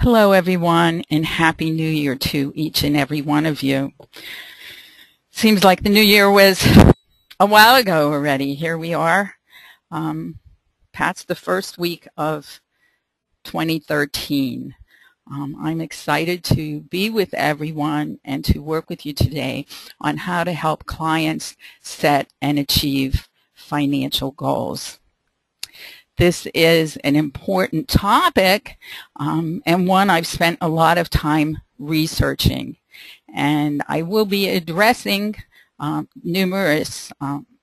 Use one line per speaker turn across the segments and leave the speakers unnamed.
Hello, everyone, and Happy New Year to each and every one of you. Seems like the new year was a while ago already. Here we are, past the first week of 2013. I'm excited to be with everyone and to work with you today on how to help clients set and achieve financial goals. This is an important topic and one I've spent a lot of time researching. And I will be addressing numerous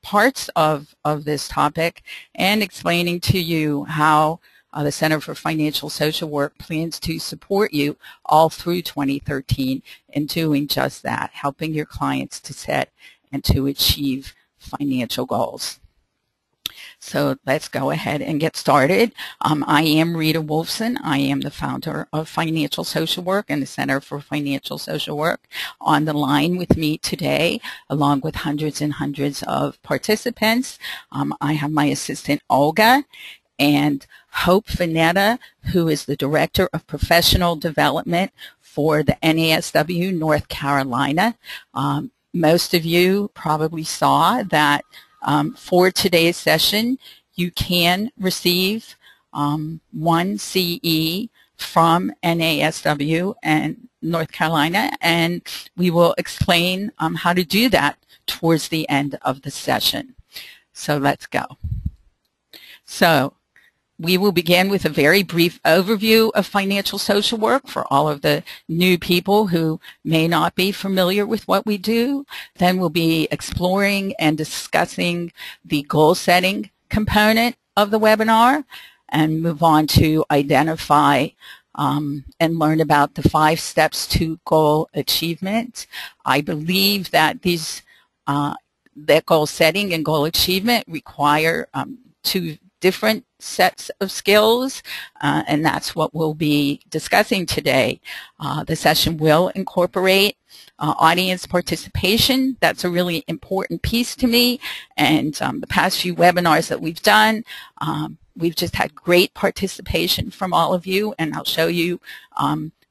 parts of this topic and explaining to you how the Center for Financial Social Work plans to support you all through 2013 in doing just that, helping your clients to set and to achieve financial goals. So let's go ahead and get started. I am Reeta Wolfsohn. I am the founder of Financial Social Work and the Center for Financial Social Work. On the line with me today, along with hundreds and hundreds of participants, I have my assistant Olga and Hope Finetta, who is the Director of Professional Development for the NASW North Carolina. Most of you probably saw that for today's session, you can receive 1 CE from NASW and North Carolina, and we will explain how to do that towards the end of the session. So let's go. So we will begin with a very brief overview of financial social work for all of the new people who may not be familiar with what we do. Then we'll be exploring and discussing the goal setting component of the webinar and move on to identify and learn about the 5 steps to goal achievement. I believe that that goal setting and goal achievement require 2 different sets of skills, and that's what we'll be discussing today. The session will incorporate audience participation. That's a really important piece to me, and the past few webinars that we've done, we've just had great participation from all of you, and I'll show you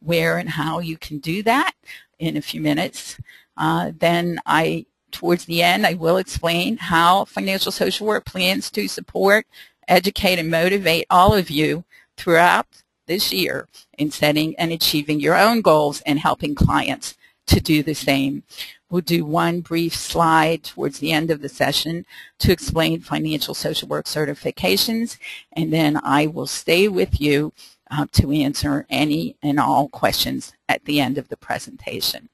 where and how you can do that in a few minutes. Then towards the end, I will explain how Financial Social Work plans to support, educate, and motivate all of you throughout this year in setting and achieving your own goals and helping clients to do the same. We'll do one brief slide towards the end of the session to explain Financial Social Work certifications, and then I will stay with you to answer any and all questions at the end of the presentation.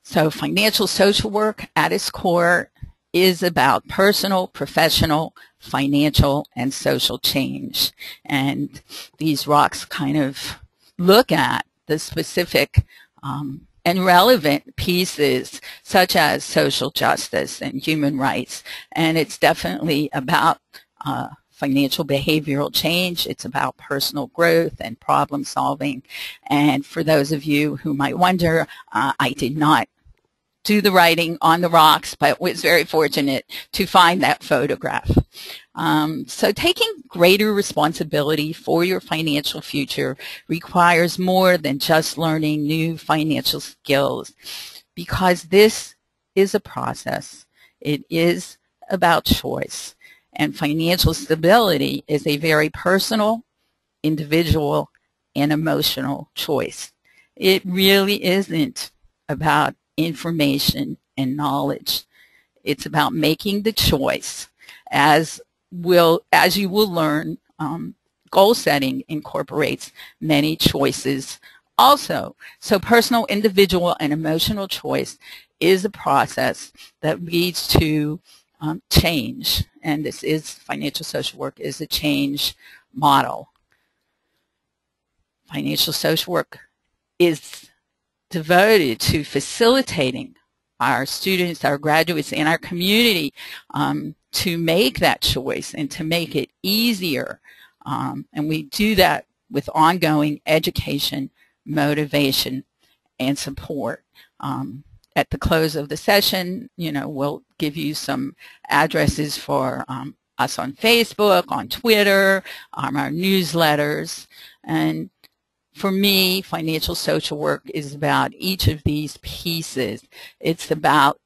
So Financial Social Work at its core is about personal, professional, financial, and social change. And these rocks kind of look at the specific and relevant pieces such as social justice and human rights. And it's definitely about financial behavioral change. It's about personal growth and problem solving. And for those of you who might wonder, I did not do the writing on the rocks, but was very fortunate to find that photograph. So taking greater responsibility for your financial future requires more than just learning new financial skills, because this is a process. It is about choice, and financial stability is a very personal, individual, and emotional choice. It really isn't about information and knowledge. It's about making the choice. As you will learn, goal setting incorporates many choices also. So personal, individual, and emotional choice is a process that leads to change, and Financial Social Work is a change model. Financial Social Work is devoted to facilitating our students, our graduates, and our community to make that choice and to make it easier. And we do that with ongoing education, motivation, and support. At the close of the session, we'll give you some addresses for us on Facebook, on Twitter, our newsletters, and for me, financial social work is about each of these pieces. It's about,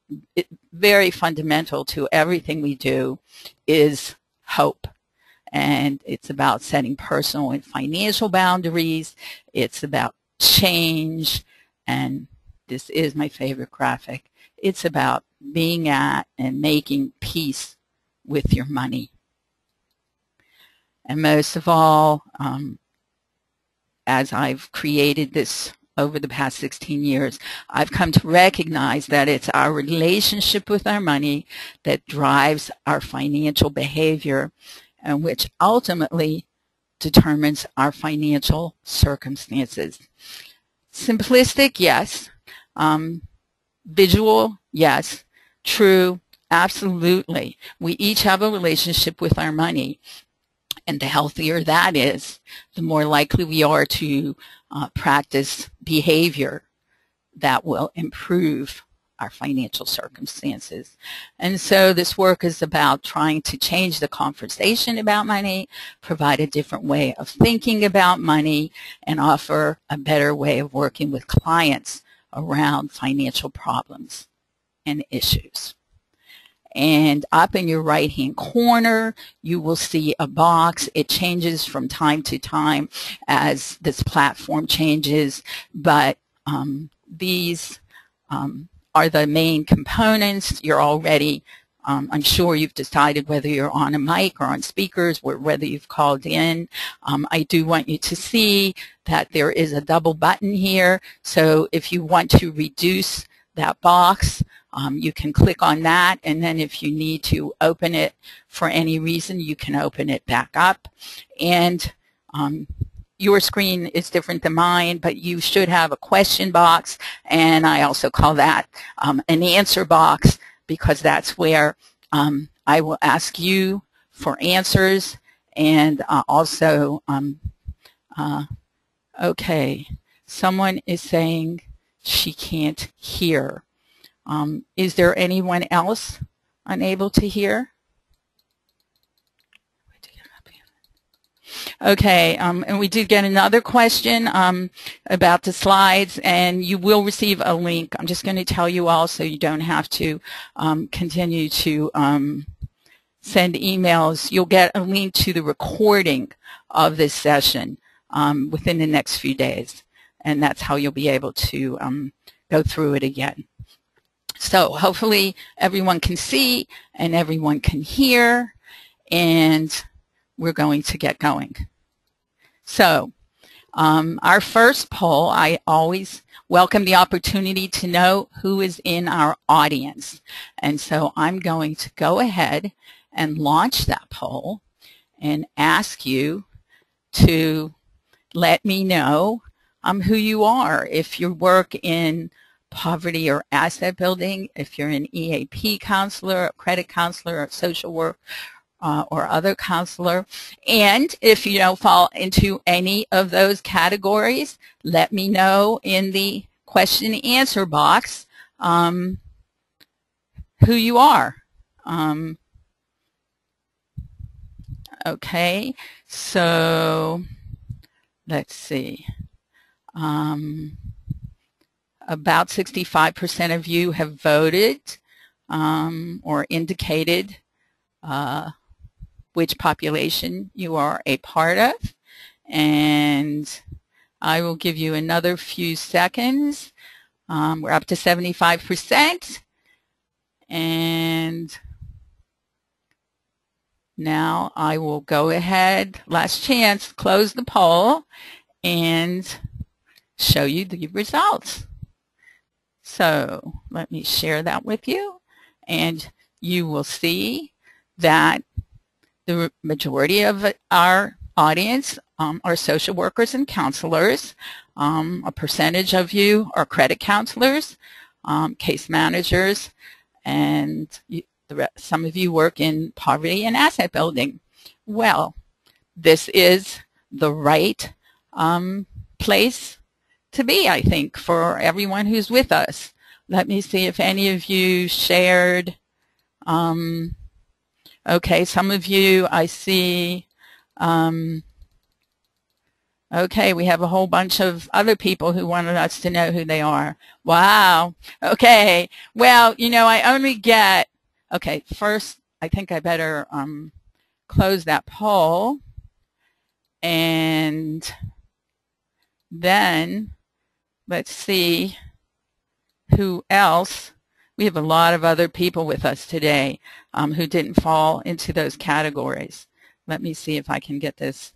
very fundamental to everything we do is hope. And it's about setting personal and financial boundaries. It's about change. And this is my favorite graphic. It's about being at and making peace with your money. And most of all, as I've created this over the past 16 years, I've come to recognize that it's our relationship with our money that drives our financial behavior, and which ultimately determines our financial circumstances. Simplistic, yes. Visual, yes. True, absolutely. We each have a relationship with our money. And the healthier that is, the more likely we are to practice behavior that will improve our financial circumstances. And so this work is about trying to change the conversation about money, provide a different way of thinking about money, and offer a better way of working with clients around financial problems and issues. And up in your right-hand corner, you will see a box. It changes from time to time as this platform changes, but these are the main components. You're already, I'm sure you've decided whether you're on a mic or on speakers, or whether you've called in. I do want you to see that there is a double button here. So if you want to reduce that box, you can click on that, and then if you need to open it for any reason, you can open it back up. And your screen is different than mine, but you should have a question box, and I also call that an answer box, because that's where I will ask you for answers. And also, okay, someone is saying she can't hear. Is there anyone else unable to hear? Okay, and we did get another question about the slides, and you will receive a link. I'm just going to tell you all so you don't have to continue to send emails. You'll get a link to the recording of this session within the next few days, and that's how you'll be able to go through it again. So hopefully everyone can see and everyone can hear, and we're going to get going. So our first poll, I always welcome the opportunity to know who is in our audience. And so I'm going to go ahead and launch that poll and ask you to let me know who you are. If you work in poverty or asset building, if you're an EAP counselor, a credit counselor, a social work, or other counselor. And if you don't fall into any of those categories, let me know in the question and answer box who you are. Okay, so let's see. About 65% of you have voted or indicated which population you are a part of. And I will give you another few seconds. We're up to 75%. And now I will go ahead, last chance, close the poll and show you the results. So let me share that with you, and you will see that the majority of our audience are social workers and counselors. A percentage of you are credit counselors, case managers, and some of you work in poverty and asset building. Well, this is the right place to be, I think, for everyone who's with us. Let me see if any of you shared. Okay, some of you I see Okay, we have a whole bunch of other people who wanted us to know who they are. Wow. Okay. Well, you know, I only get, okay, first, I think I better close that poll. And then let's see who else. We have a lot of other people with us today who didn't fall into those categories. Let me see if I can get this.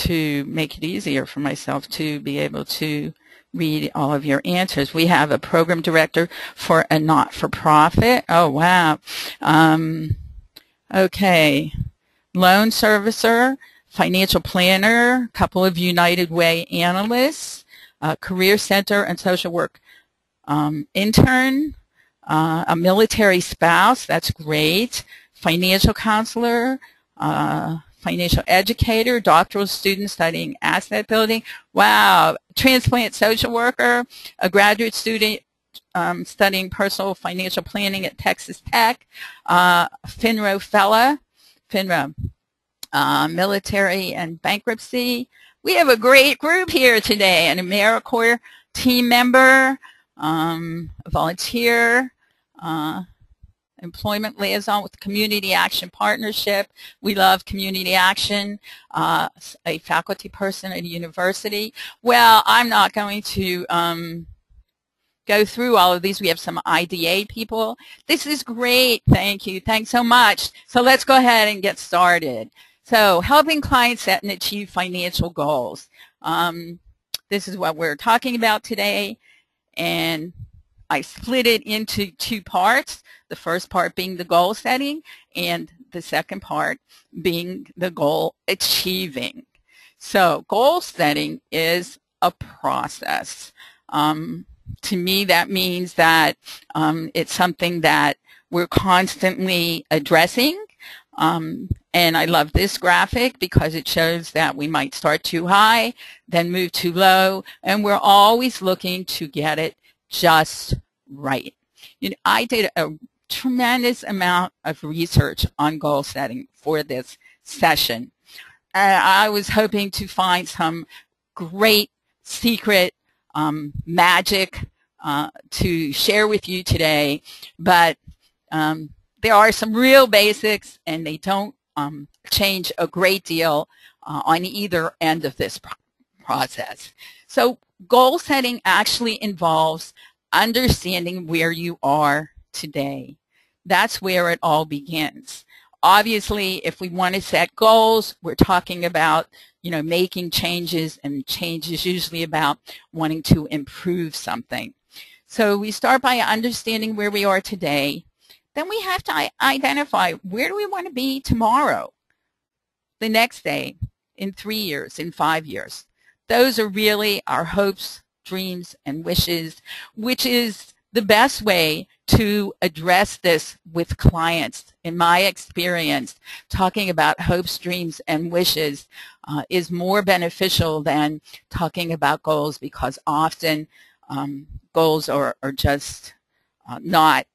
To make it easier for myself to be able to read all of your answers. We have a program director for a not-for-profit. Oh, wow. Okay. Loan servicer, financial planner, a couple of United Way analysts, career center and social work intern, a military spouse, that's great, financial counselor, financial educator, doctoral student studying asset building. Wow, transplant social worker, a graduate student studying personal financial planning at Texas Tech, FINRA fellow, FINRA military and bankruptcy. We have a great group here today, an AmeriCorps team member, a volunteer, employment liaison with the Community Action Partnership. We love community action, a faculty person at a university. Well, I'm not going to go through all of these. We have some IDA people. This is great. Thank you. Thanks so much. So let's go ahead and get started. So helping clients set and achieve financial goals. This is what we're talking about today. And I split it into two parts, the first part being the goal setting and the second part being the goal achieving. So goal setting is a process. To me, that means that it's something that we're constantly addressing. And I love this graphic because it shows that we might start too high, then move too low, and we're always looking to get it just right. You know, I did a tremendous amount of research on goal setting for this session. I was hoping to find some great secret magic to share with you today, but there are some real basics, and they don't change a great deal on either end of this process. So goal setting actually involves understanding where you are today. That's where it all begins. Obviously, if we want to set goals, we're talking about, you know, making changes, and change is usually about wanting to improve something. So we start by understanding where we are today. Then we have to identify, where do we want to be tomorrow, the next day, in 3 years, in 5 years. Those are really our hopes, dreams, and wishes, which is the best way to address this with clients. In my experience, talking about hopes, dreams, and wishes is more beneficial than talking about goals, because often goals are just not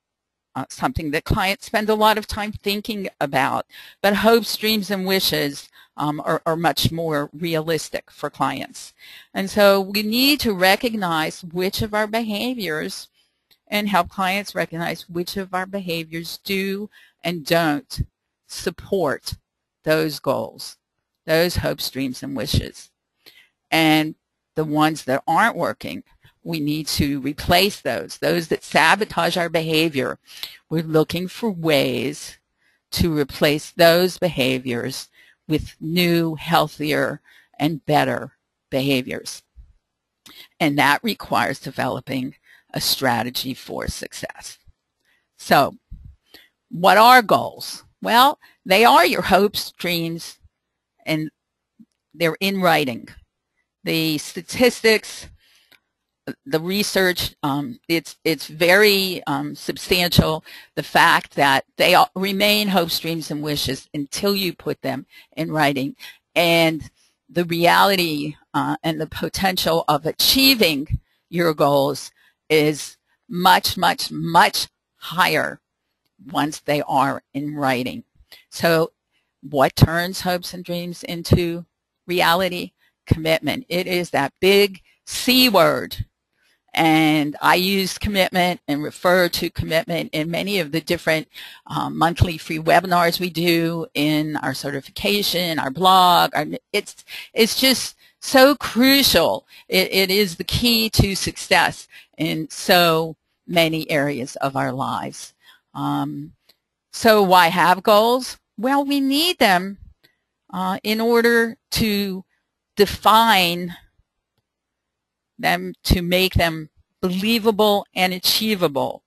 something that clients spend a lot of time thinking about. But hopes, dreams, and wishes are much more realistic for clients. And so we need to recognize which of our behaviors, and help clients recognize which of our behaviors do and don't support those goals, those hopes, dreams, and wishes. And the ones that aren't working, we need to replace those that sabotage our behavior. We're looking for ways to replace those behaviors with new, healthier, and better behaviors. And that requires developing a strategy for success. So, what are goals? Well, they are your hopes, dreams, and they're in writing. The statistics, the research, it's very substantial, the fact that they remain hopes, dreams, and wishes until you put them in writing. And the reality and the potential of achieving your goals is much, much, much higher once they are in writing. So What turns hopes and dreams into reality? Commitment. It is that big C word. And I use commitment and refer to commitment in many of the different monthly free webinars we do, in our certification, our blog. It's just so crucial. It is the key to success in so many areas of our lives. So why have goals? Well, we need them in order to define them, to make them believable and achievable.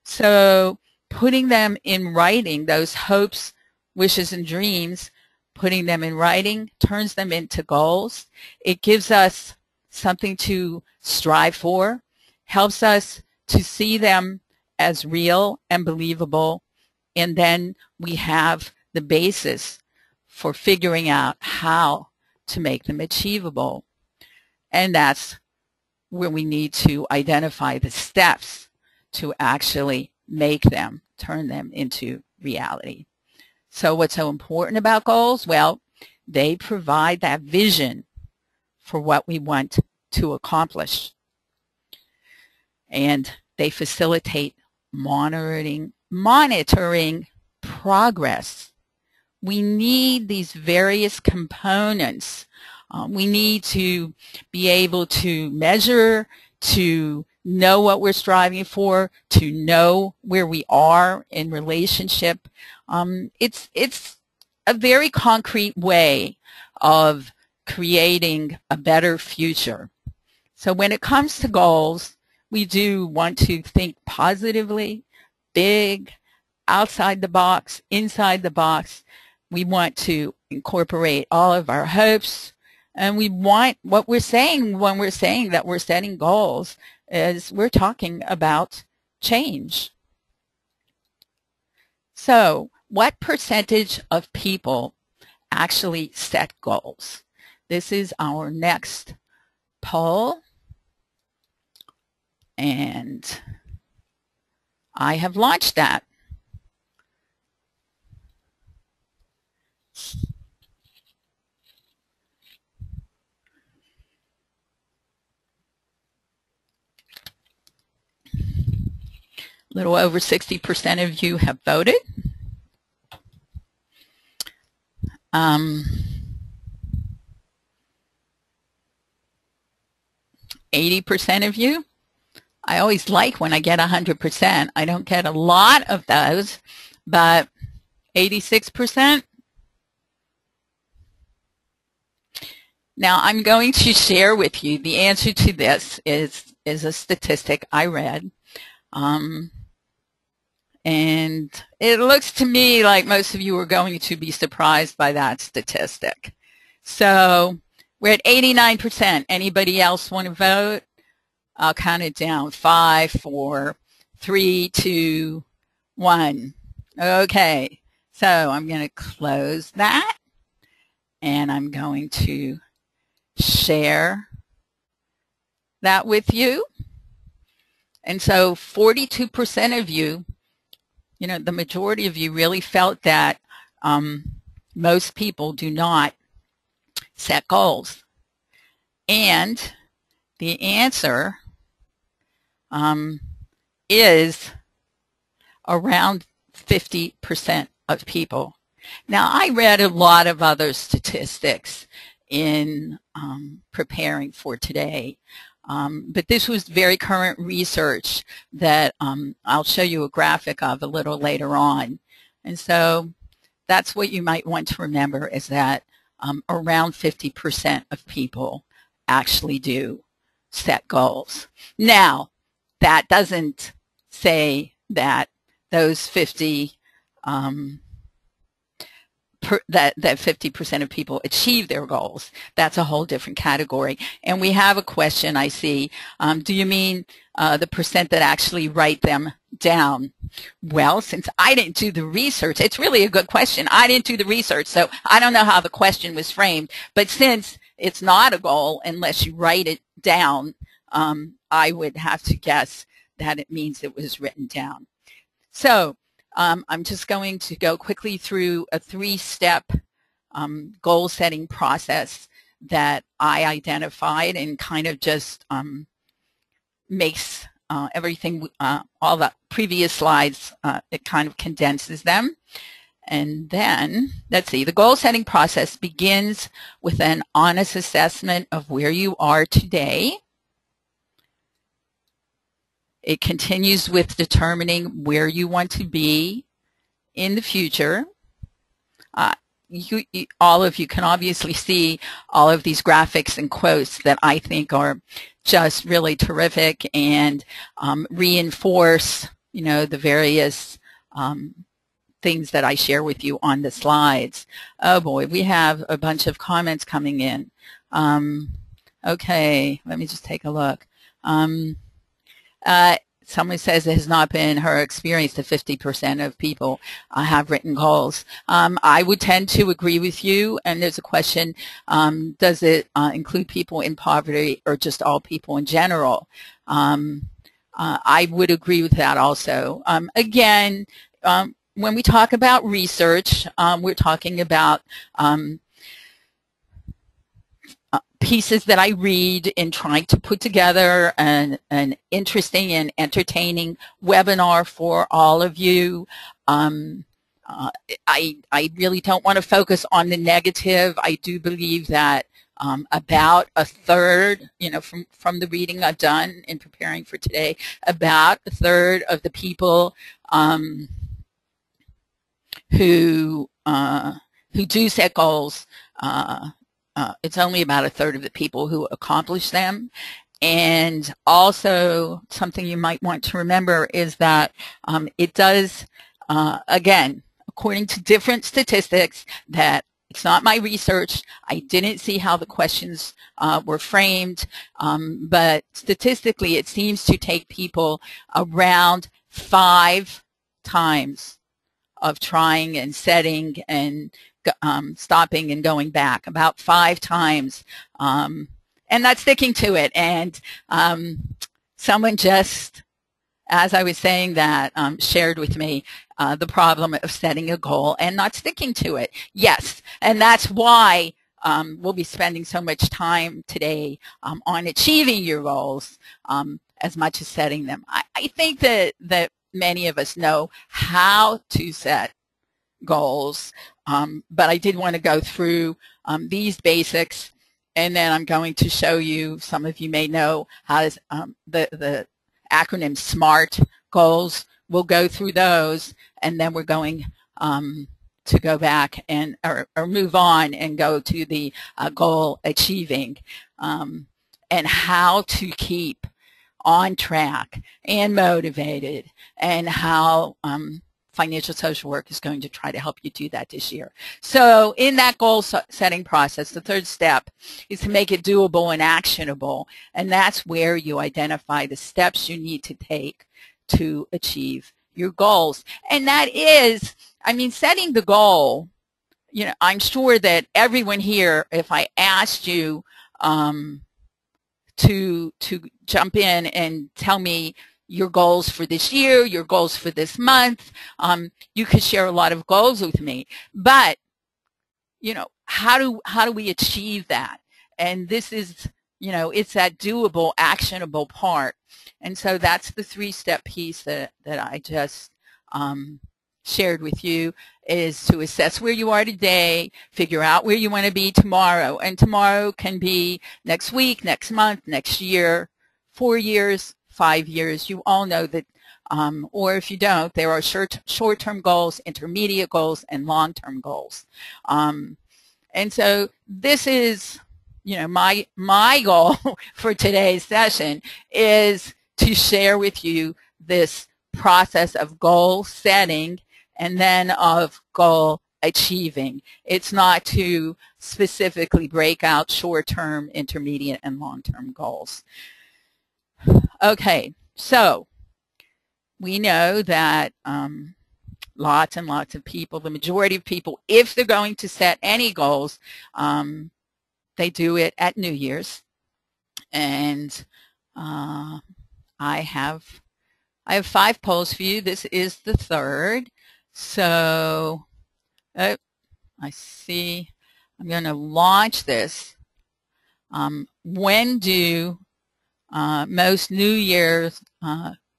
So putting them in writing, those hopes, wishes, and dreams, putting them in writing turns them into goals. It gives us something to strive for, helps us to see them as real and believable, and then we have the basis for figuring out how to make them achievable. And that's where we need to identify the steps to actually make them, turn them into reality. So what's so important about goals? Well, they provide that vision for what we want to accomplish. And they facilitate monitoring progress. We need these various components. We need to be able to measure, to know what we're striving for, to know where we are in relationship. It's a very concrete way of creating a better future. So when it comes to goals, we do want to think positively, big, outside the box, inside the box. We want to incorporate all of our hopes, and we want, what we're saying when we're saying that we're setting goals is we're talking about change. So what percentage of people actually set goals? This is our next poll, and I have launched that. A little over 60% of you have voted. 80% of you. I always like when I get 100%. I don't get a lot of those, but 86%. Now I'm going to share with you the answer to this is a statistic I read. And it looks to me like most of you are going to be surprised by that statistic. So we're at 89%. Anybody else want to vote? I'll count it down. 5, 4, 3, 2, 1. Okay. So I'm going to close that, and I'm going to share that with you. And so 42% of you, the majority of you really felt that most people do not set goals. And the answer is around 50% of people. Now, I read a lot of other statistics in preparing for today. But this was very current research that I'll show you a graphic of a little later on. And so that's what you might want to remember, is that around 50% of people actually do set goals. Now, that doesn't say that those 50 that 50% of people achieve their goals. That's a whole different category. And we have a question I see. Do you mean the percent that actually write them down? Well, since I didn't do the research, it's really a good question. I didn't do the research, so I don't know how the question was framed. But since it's not a goal unless you write it down, I would have to guess that it means it was written down. So I'm just going to go quickly through a 3-step goal setting process that I identified, and kind of just makes everything, all the previous slides, it kind of condenses them. And then, let's see, the goal setting process begins with an honest assessment of where you are today. It continues with determining where you want to be in the future. All of you can obviously see all of these graphics and quotes that I think are just really terrific and reinforce, the various things that I share with you on the slides. Oh boy, we have a bunch of comments coming in. Okay, let me just take a look. Someone says it has not been her experience that 50% of people have written goals. I would tend to agree with you, and there's a question, does it include people in poverty or just all people in general? I would agree with that also. Again, when we talk about research, we're talking about pieces that I read in trying to put together an interesting and entertaining webinar for all of you. I really don't want to focus on the negative. I do believe that about a third, from the reading I've done in preparing for today, about a third of the people who do set goals, it's only about a third of the people who accomplish them. And also, something you might want to remember is that it does, again, according to different statistics, that it's not my research. I didn't see how the questions were framed, but statistically, it seems to take people around 5 times of trying and setting and stopping and going back, about 5 times, and not sticking to it. And someone just, as I was saying that, shared with me the problem of setting a goal and not sticking to it. Yes, and that's why we'll be spending so much time today on achieving your goals as much as setting them. I think that many of us know how to set goals, but I did want to go through these basics, and then I'm going to show you, some of you may know how the acronym SMART goals. We'll go through those, and then we're going to go back and or move on and go to the goal achieving, and how to keep on track and motivated, and how financial social work is going to try to help you do that this year. So in that goal setting process, the 3rd step is to make it doable and actionable, and that's where you identify the steps you need to take to achieve your goals. And that is, setting the goal, I'm sure that everyone here, if I asked you to jump in and tell me your goals for this year, your goals for this month, you could share a lot of goals with me. But, how do we achieve that? And this is, it's that doable, actionable part. And so that's the 3-step piece that I just shared with you, is to assess where you are today, figure out where you want to be tomorrow. And tomorrow can be next week, next month, next year, 4 years, 5 years. You all know that, or if you don't, there are short-term goals, intermediate goals, and long-term goals. And so this is, my goal for today's session is to share with you this process of goal setting and then of goal achieving. It's not to specifically break out short-term, intermediate, and long-term goals. Okay, so we know that lots and lots of people, the majority of people, if they're going to set any goals, they do it at New Year's. And I have 5 polls for you. This is the 3rd. So, oh, I see. I'm going to launch this. When do most New Year's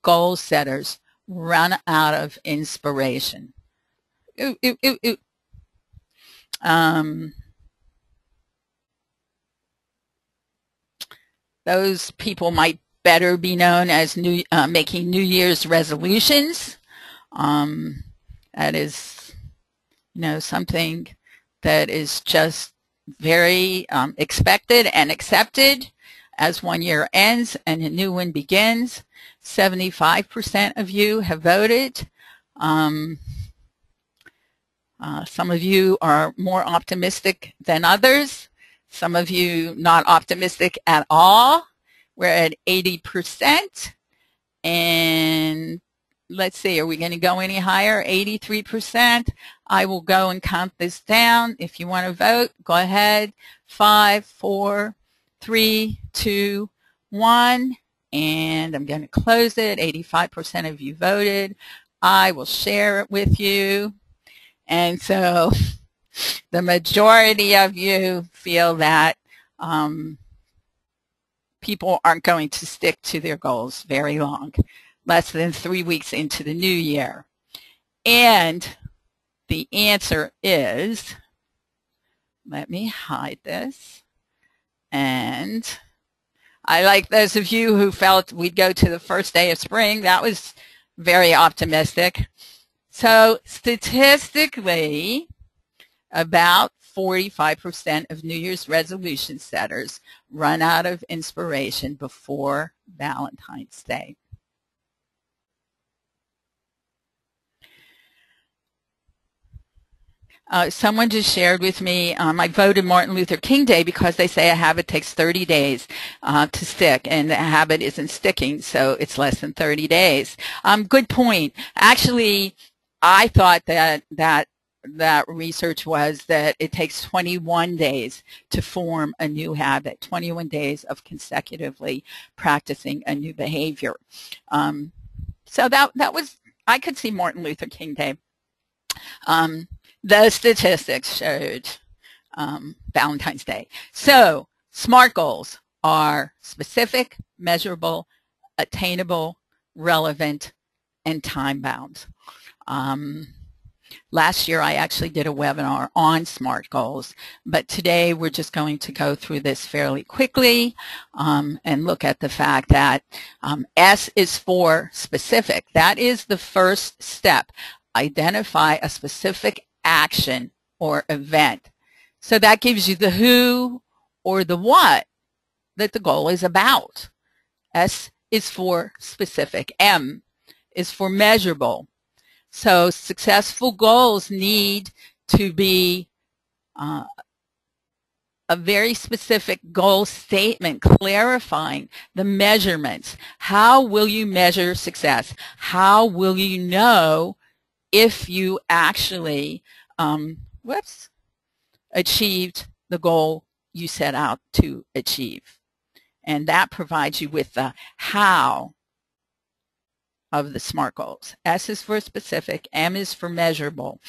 goal setters run out of inspiration? Ooh, ooh, ooh, ooh. Those people might better be known as making New Year's resolutions. That is, something that is just very expected and accepted as one year ends and a new one begins. 75% of you have voted. Some of you are more optimistic than others. Some of you not optimistic at all. We're at 80%. And let's see, are we going to go any higher? 83%. I will go and count this down. If you want to vote, go ahead. 5, 4, 3, 2, 1. And I'm going to close it. 85% of you voted. I will share it with you. And so the majority of you feel that people aren't going to stick to their goals very long, less than 3 weeks into the new year. And the answer is, let me hide this. And I like those of you who felt we'd go to the first day of spring. That was very optimistic. So statistically, about 45% of New Year's resolution setters run out of inspiration before Valentine's Day. Someone just shared with me, I voted Martin Luther King Day because they say a habit takes 30 days to stick, and the habit isn't sticking, so it's less than 30 days. Good point. Actually, I thought that research was that it takes 21 days to form a new habit, 21 days of consecutively practicing a new behavior. So that was, I could see Martin Luther King Day. The statistics showed Valentine's Day. So SMART goals are specific, measurable, attainable, relevant, and time-bound. Last year, I actually did a webinar on SMART goals, but today we're just going to go through this fairly quickly and look at the fact that S is for specific. That is the first step. Identify a specific action or event. So that gives you the who or the what that the goal is about. S is for specific. M is for measurable. So successful goals need to be a very specific goal statement clarifying the measurements. How will you measure success? How will you know if you actually achieved the goal you set out to achieve? And that provides you with the how of the SMART goals. S is for specific, M is for measurable,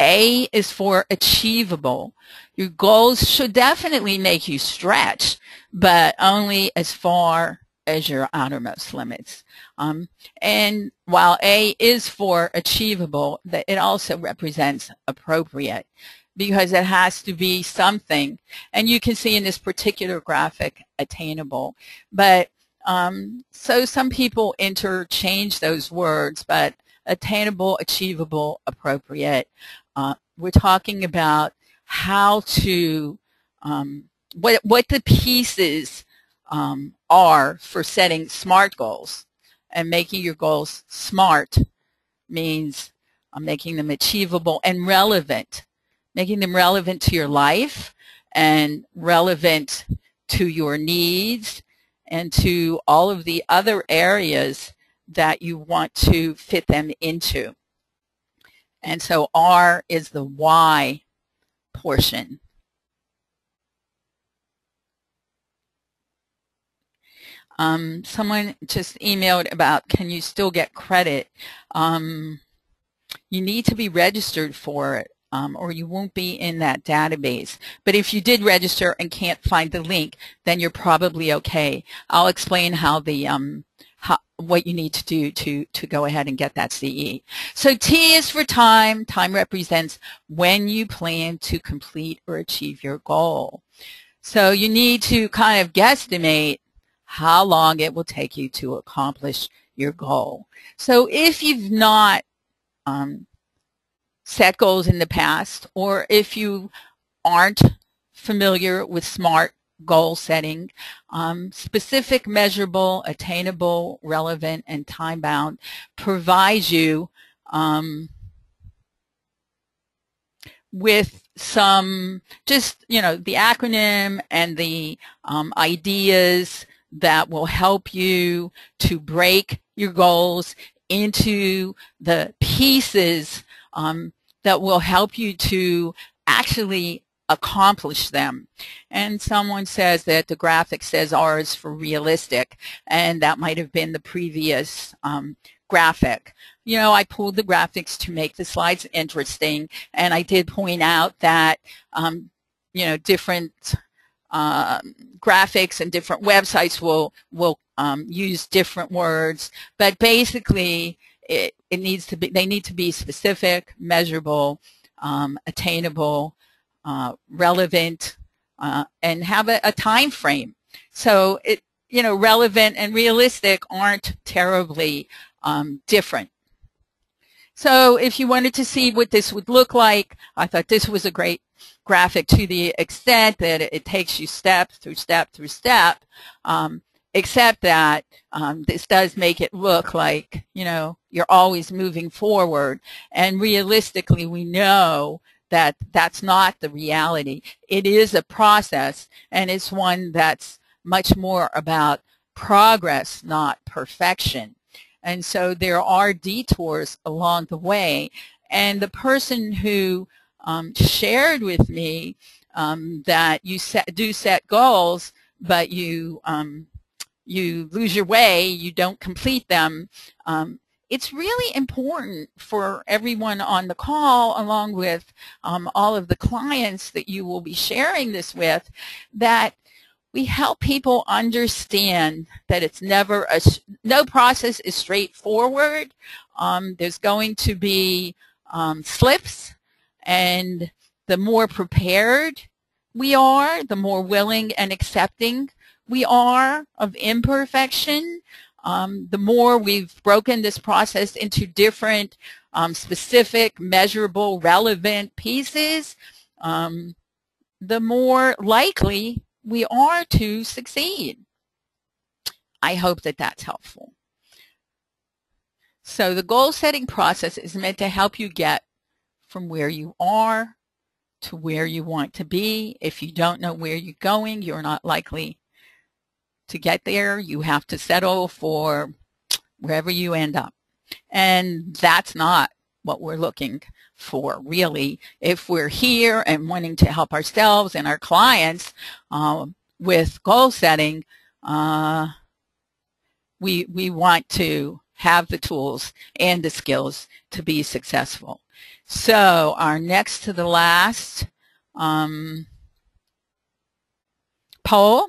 A is for achievable. Your goals should definitely make you stretch, but only as far as your outermost limits. And while A is for achievable, it also represents appropriate, because it has to be something. And you can see in this particular graphic, attainable. But so some people interchange those words, but attainable, achievable, appropriate. We're talking about how to, what the pieces are for setting SMART goals. And making your goals SMART means making them achievable and relevant. Making them relevant to your life and relevant to your needs and to all of the other areas that you want to fit them into. And so R is the why portion. Someone just emailed about, can you still get credit? you need to be registered for it, or you won't be in that database. But if you did register and can't find the link, then you're probably okay. I'll explain how what you need to do to go ahead and get that CE. So T is for time. Time represents when you plan to complete or achieve your goal. So you need to kind of guesstimate how long it will take you to accomplish your goal. So if you've not set goals in the past, or if you aren't familiar with SMART goal setting, specific, measurable, attainable, relevant, and time-bound provides you with some, just, the acronym and the ideas that will help you to break your goals into the pieces that will help you to actually accomplish them. And someone says that the graphic says R is for realistic, and that might have been the previous graphic. I pulled the graphics to make the slides interesting, and I did point out that different graphics and different websites will use different words, but basically they need to be specific, measurable, attainable, relevant, and have a time frame. So relevant and realistic aren't terribly different. So if you wanted to see what this would look like, I thought this was a great graphic to the extent that it takes you step through step through step, except that this does make it look like, you're always moving forward. And realistically, we know that that's not the reality. It is a process, and it's one that's much more about progress, not perfection. And so there are detours along the way. And the person who shared with me that you do set goals, but you lose your way, you don't complete them, it's really important for everyone on the call, along with all of the clients that you will be sharing this with, that we help people understand that it's never no process is straightforward. There's going to be slips, and the more prepared we are, the more willing and accepting we are of imperfection, the more we've broken this process into different specific, measurable, relevant pieces, the more likely we are to succeed. I hope that that's helpful. So the goal setting process is meant to help you get from where you are to where you want to be. If you don't know where you're going, you're not likely to get there. You have to settle for wherever you end up. And that's not what we're looking for, really. If we're here and wanting to help ourselves and our clients with goal setting, we want to have the tools and the skills to be successful. So our next to the last poll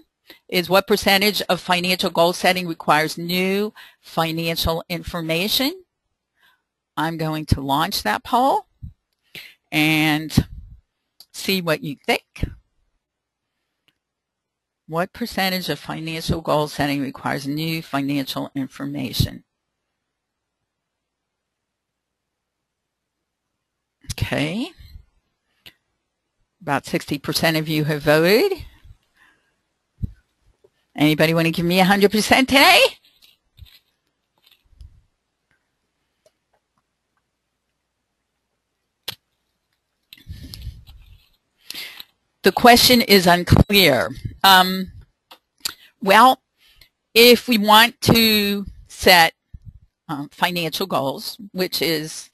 is, what percentage of financial goal setting requires new financial information? I'm going to launch that poll and see what you think. What percentage of financial goal setting requires new financial information? Okay. About 60% of you have voted. Anybody want to give me 100% today? The question is unclear. Well, if we want to set financial goals, which is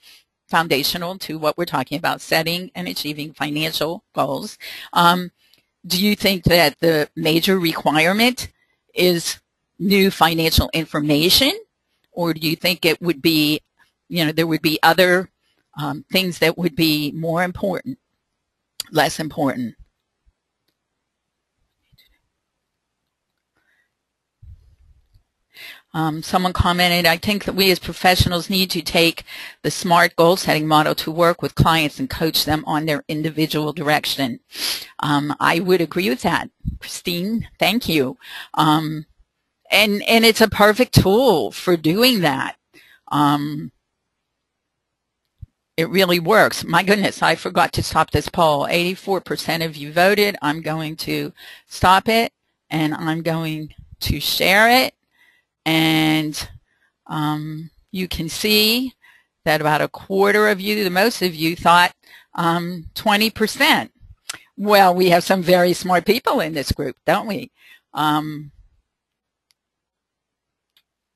foundational to what we're talking about, setting and achieving financial goals, do you think that the major requirement is new financial information, or do you think it would be, there would be other things that would be more important, less important. Someone commented, I think that we as professionals need to take the SMART goal setting model to work with clients and coach them on their individual direction. I would agree with that, Christine. Thank you. And it's a perfect tool for doing that. It really works. My goodness, I forgot to stop this poll. 84% of you voted. I'm going to stop it, and I'm going to share it. And you can see that about a quarter of you, the most of you, thought 20%. Well, we have some very smart people in this group, don't we? Now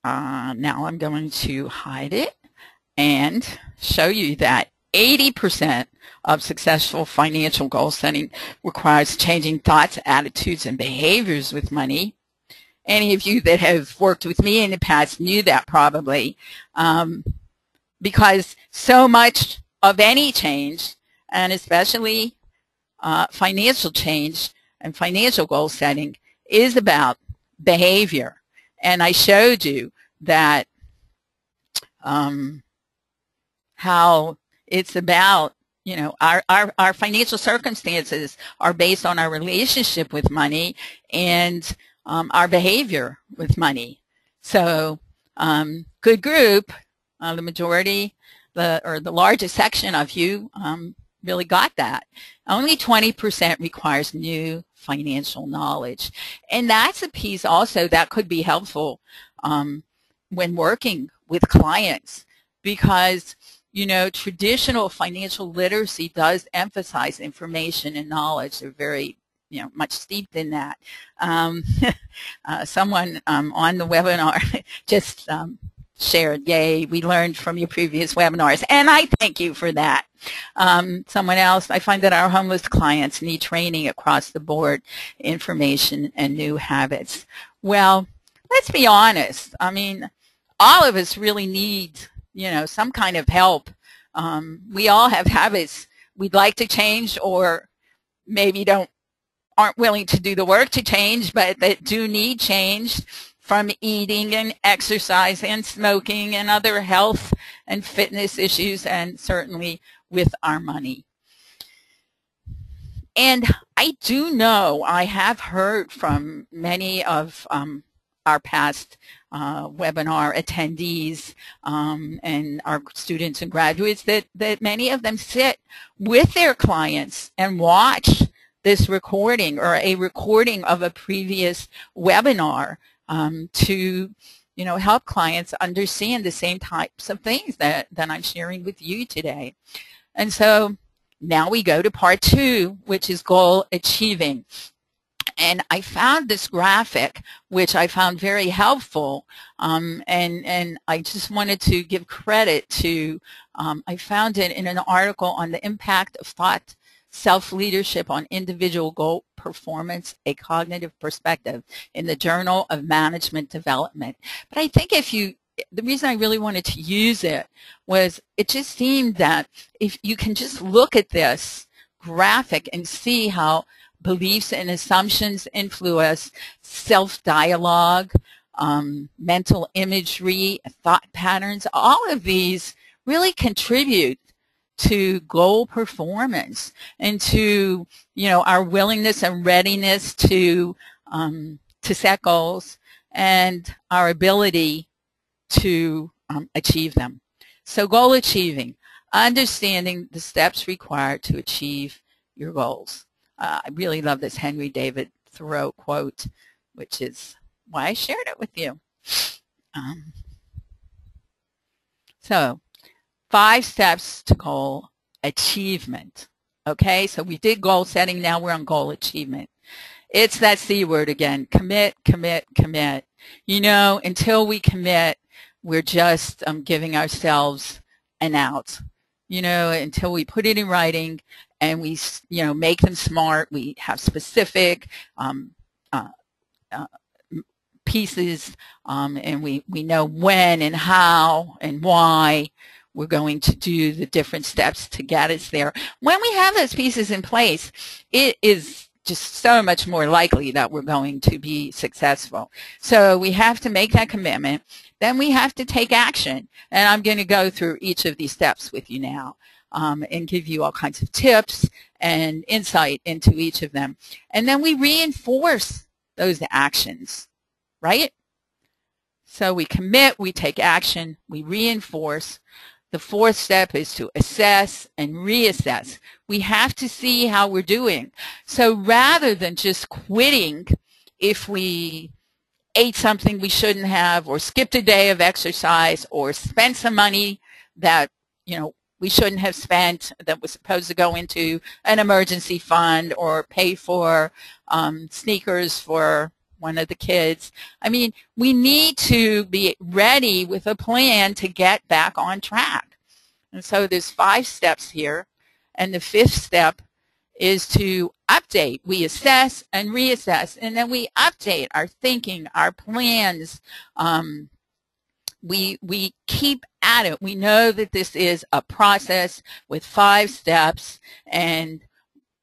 I'm going to hide it and show you that 80% of successful financial goal setting requires changing thoughts, attitudes, and behaviors with money. Any of you that have worked with me in the past knew that probably, because so much of any change, and especially financial change and financial goal setting, is about behavior. And I showed you that how it's about, you know, our financial circumstances are based on our relationship with money and our behavior with money. So good group, the majority, or the largest section of you really got that. Only 20% requires new financial knowledge. And that's a piece also that could be helpful when working with clients, because, you know, traditional financial literacy does emphasize information and knowledge. They're very, you know, much steeped in that. Someone on the webinar just shared, yay, we learned from your previous webinars, and I thank you for that. Someone else, I find that our homeless clients need training across the board, information and new habits. Well, let's be honest. I mean, all of us really need, you know, some kind of help. We all have habits we'd like to change, or maybe aren't willing to do the work to change, but that do need change, from eating and exercise and smoking and other health and fitness issues, and certainly with our money. And I do know, I have heard from many of our past webinar attendees and our students and graduates that many of them sit with their clients and watch this recording or a recording of a previous webinar to, you know, help clients understand the same types of things that I'm sharing with you today. And so now we go to part 2, which is goal achieving. And I found this graphic, which I found very helpful, and I just wanted to give credit to, I found it in an article on the impact of thought self-leadership on individual goal performance, a cognitive perspective, in the Journal of Management Development. But I think the reason I really wanted to use it was it just seemed that if you can just look at this graphic and see how beliefs and assumptions influence self-dialogue, mental imagery, thought patterns, all of these really contribute to goal performance and to, you know, our willingness and readiness to set goals and our ability to achieve them. So goal achieving, understanding the steps required to achieve your goals. I really love this Henry David Thoreau quote, which is why I shared it with you. So 5 steps to goal achievement. Okay, so we did goal setting, now we're on goal achievement. It's that C word again, commit, commit, commit. You know, until we commit, we're just giving ourselves an out. You know, until we put it in writing and we, you know, make them smart, we have specific pieces, and we know when and how and why we're going to do the different steps to get us there. When we have those pieces in place, it is just so much more likely that we're going to be successful. So we have to make that commitment. Then we have to take action. And I'm going to go through each of these steps with you now and give you all kinds of tips and insight into each of them. And then we reinforce those actions, right? So we commit, we take action, we reinforce. The fourth step is to assess and reassess. We have to see how we're doing. So rather than just quitting if we ate something we shouldn't have, or skipped a day of exercise, or spent some money that, we shouldn't have spent, that was supposed to go into an emergency fund, or pay for sneakers for one of the kids. I mean, we need to be ready with a plan to get back on track. And so there's 5 steps here. And the 5th step is to update. We assess and reassess, and then we update our thinking, our plans. We keep at it. We know that this is a process with 5 steps, and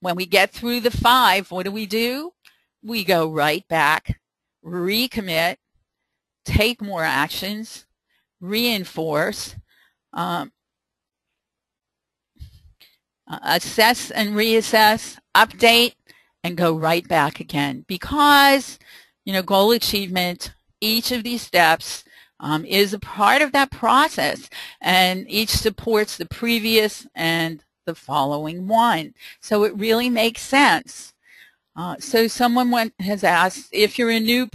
when we get through the 5, what do? We go right back, recommit, take more actions, reinforce, assess and reassess, update, and go right back again. Because, goal achievement, each of these steps is a part of that process, and each supports the previous and the following one. So it really makes sense. So someone has asked, if you're a new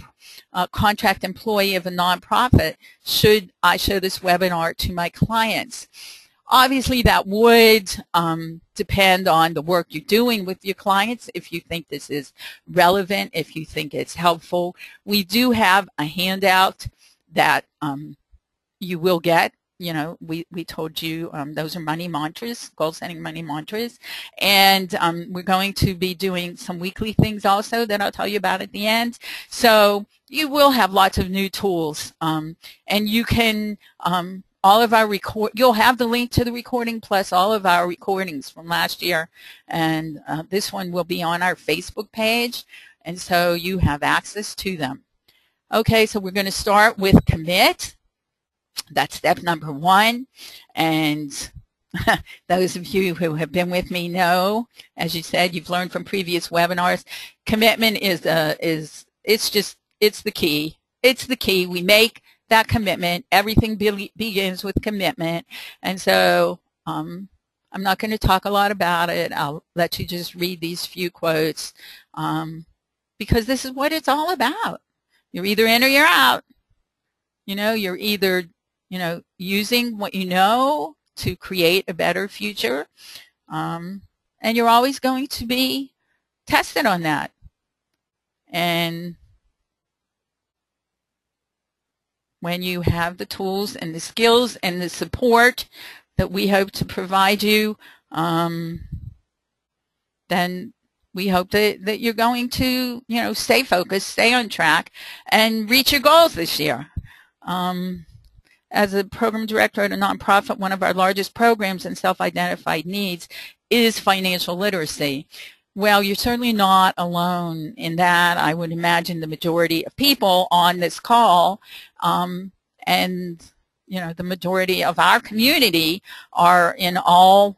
contract employee of a nonprofit, should I show this webinar to my clients? Obviously, that would depend on the work you're doing with your clients, if you think this is relevant, if you think it's helpful. We do have a handout that you will get. We told you those are money mantras, goal-setting money mantras. And we're going to be doing some weekly things also that I'll tell you about at the end. So you will have lots of new tools. And you can, all of our you'll have the link to the recording plus all of our recordings from last year. And this one will be on our Facebook page. And so you have access to them. Okay, so we're going to start with commit. That's step number 1, and those of you who have been with me know, as you said, you've learned from previous webinars, commitment is the key. It's the key. We make that commitment. Everything begins with commitment, and so I'm not going to talk a lot about it. I'll let you just read these few quotes because this is what it's all about. You're either in or you're out. You're either using what you know to create a better future. And you're always going to be tested on that. And when you have the tools and the skills and the support that we hope to provide you, then we hope that you're going to, stay focused, stay on track, and reach your goals this year. As a program director at a nonprofit, one of our largest programs in self-identified needs is financial literacy. Well, you're certainly not alone in that. I would imagine the majority of people on this call and the majority of our community are all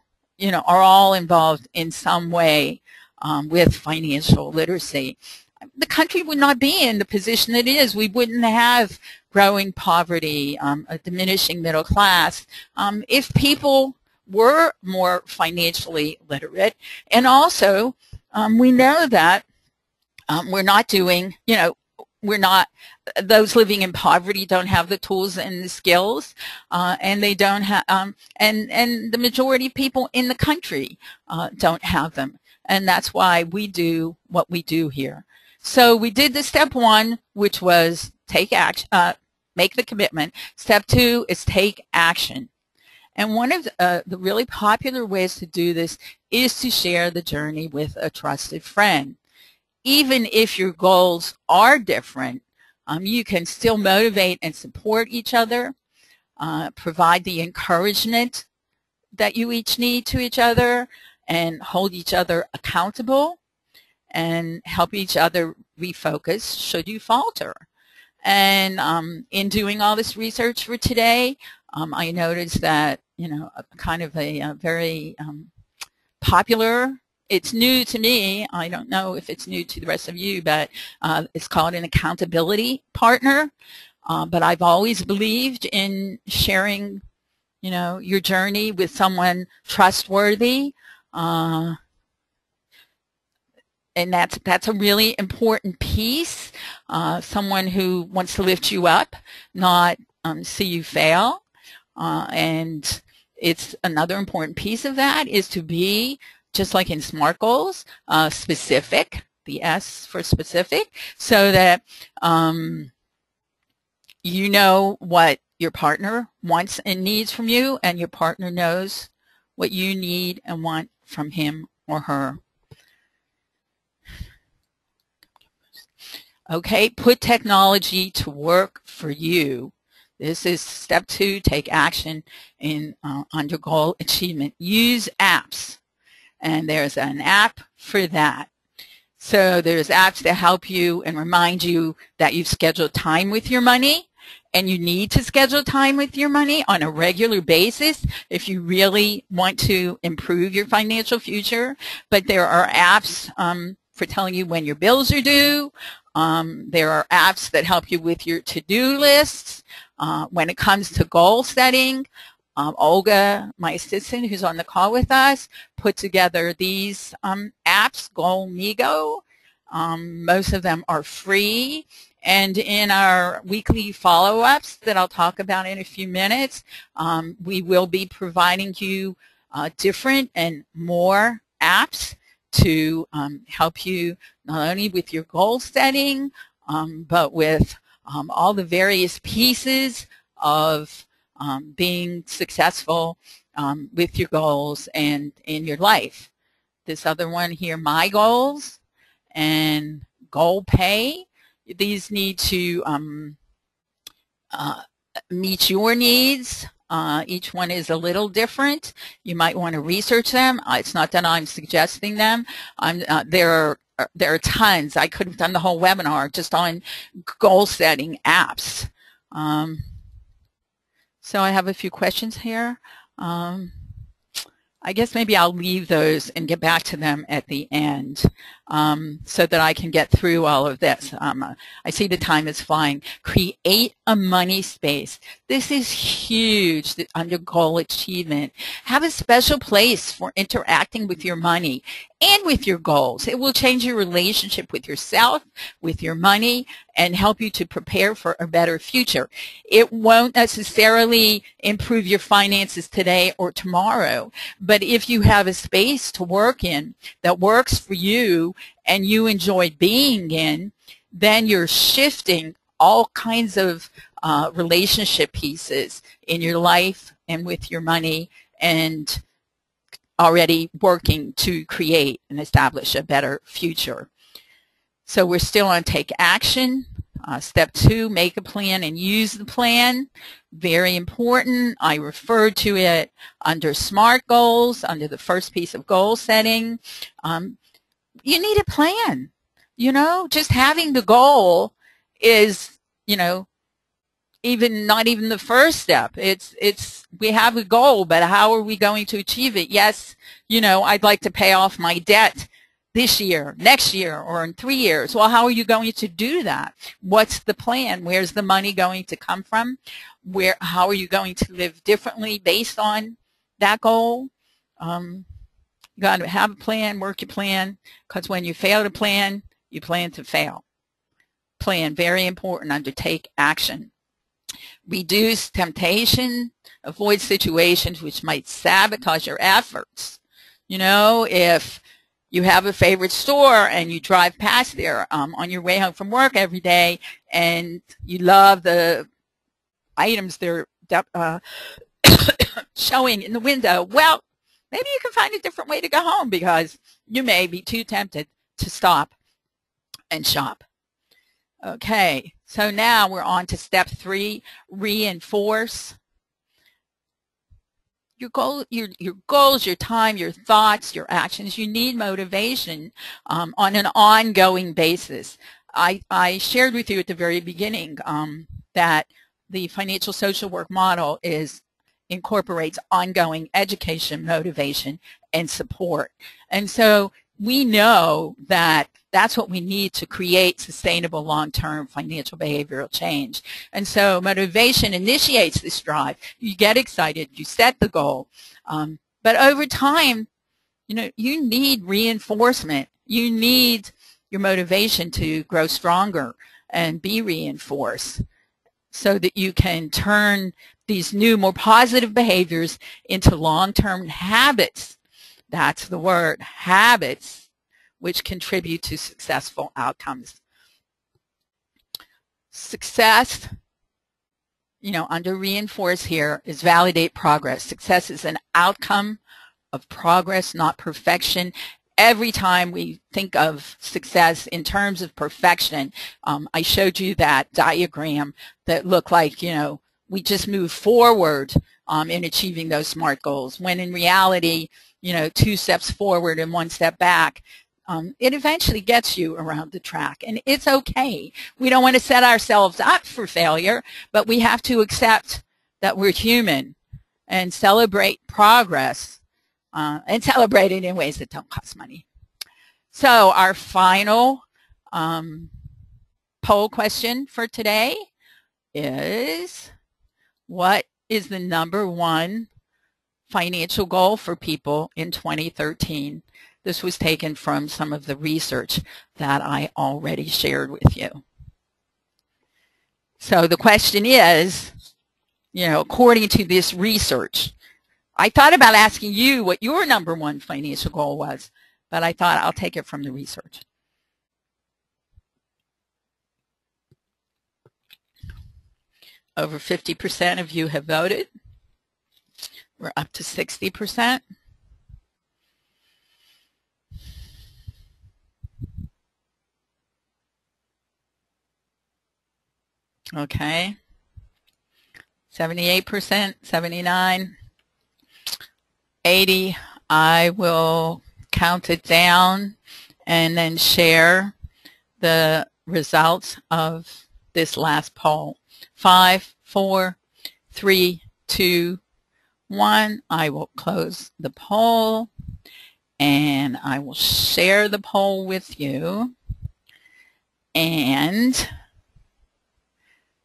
involved in some way with financial literacy. The country would not be in the position it is. We wouldn't have growing poverty, a diminishing middle class, if people were more financially literate. And also, we know that we're not doing, those living in poverty don't have the tools and the skills, and they don't have, and the majority of people in the country don't have them. And that's why we do what we do here. So we did the step 1, which was take action, make the commitment. Step 2 is take action. And one of the really popular ways to do this is to share the journey with a trusted friend. Even if your goals are different, you can still motivate and support each other. provide the encouragement that you each need to each other, and hold each other accountable, and help each other refocus should you falter. And in doing all this research for today, I noticed that, kind of a very popular, it's new to me, I don't know if it's new to the rest of you, but it's called an accountability partner. But I've always believed in sharing, your journey with someone trustworthy. And that's a really important piece. Someone who wants to lift you up, not see you fail. And it's another important piece of that is to be, just like in SMART goals, specific, the S for specific, so that you know what your partner wants and needs from you, and your partner knows what you need and want from him or her. Okay, put technology to work for you. This is step 2, take action under goal achievement. Use apps, and there's an app for that. So there's apps that help you and remind you that you've scheduled time with your money, and you need to schedule time with your money on a regular basis if you really want to improve your financial future. But there are apps for telling you when your bills are due. There are apps that help you with your to-do lists. When it comes to goal setting, Olga, my assistant who's on the call with us, put together these apps, GoalMigo. Most of them are free. And in our weekly follow-ups that I'll talk about in a few minutes, we will be providing you different and more apps to help you not only with your goal setting, but with all the various pieces of being successful with your goals and in your life. This other one here, My Goals and Goal Pay, these need to meet your needs. Each one is a little different. You might want to research them. It's not that I'm suggesting them. There are tons. I could have done the whole webinar just on goal setting apps. So I have a few questions here. I guess maybe I'll leave those and get back to them at the end so that I can get through all of this. I see the time is flying. Create a money space. This is huge under goal achievement. Have a special place for interacting with your money and with your goals. It will change your relationship with yourself, with your money, and help you to prepare for a better future. It won't necessarily improve your finances today or tomorrow, but if you have a space to work in that works for you and you enjoy being in, then you're shifting all kinds of relationship pieces in your life and with your money, and already working to create and establish a better future. So we're still on take action. Step 2, make a plan and use the plan. Very important. I referred to it under SMART goals, under the first piece of goal setting. You need a plan. Just having the goal is, not even the first step. We have a goal, but how are we going to achieve it? Yes, I'd like to pay off my debt this year, next year, or in 3 years. Well, how are you going to do that? What's the plan? Where's the money going to come from? How are you going to live differently based on that goal? You got to have a plan, work your plan, because when you fail to plan, you plan to fail. Plan, very important, undertake action. Reduce temptation, avoid situations which might sabotage your efforts. If you have a favorite store and you drive past there on your way home from work every day and you love the items they're showing in the window, well, maybe you can find a different way to go home because you may be too tempted to stop and shop. Okay, so now we're on to step 3, reinforce your goals, your time, your thoughts, your actions. You need motivation on an ongoing basis. I shared with you at the very beginning that the financial social work model incorporates ongoing education, motivation, and support. And so we know that that's what we need to create sustainable long-term financial behavioral change. And so motivation initiates this drive. You get excited, you set the goal. But over time, you need reinforcement. You need your motivation to grow stronger and be reinforced so that you can turn these new, more positive behaviors into long-term habits. That's the word, habits, which contribute to successful outcomes. Success, under reinforce here, is validate progress. Success is an outcome of progress, not perfection. Every time we think of success in terms of perfection, I showed you that diagram that looked like, we just move forward in achieving those SMART goals, when in reality, 2 steps forward and 1 step back, it eventually gets you around the track. And it's okay. We don't want to set ourselves up for failure, but we have to accept that we're human and celebrate progress and celebrate it in ways that don't cost money. So our final poll question for today is, what is the #1 financial goal for people in 2013? This was taken from some of the research that I already shared with you. So the question is, according to this research, I thought about asking you what your #1 financial goal was, but I thought I'll take it from the research. Over 50% of you have voted. We're up to 60%. Okay. 78%, 79, 80. I will count it down and then share the results of this last poll. 5, 4, 3, 2, 1. I will close the poll and I will share the poll with you. And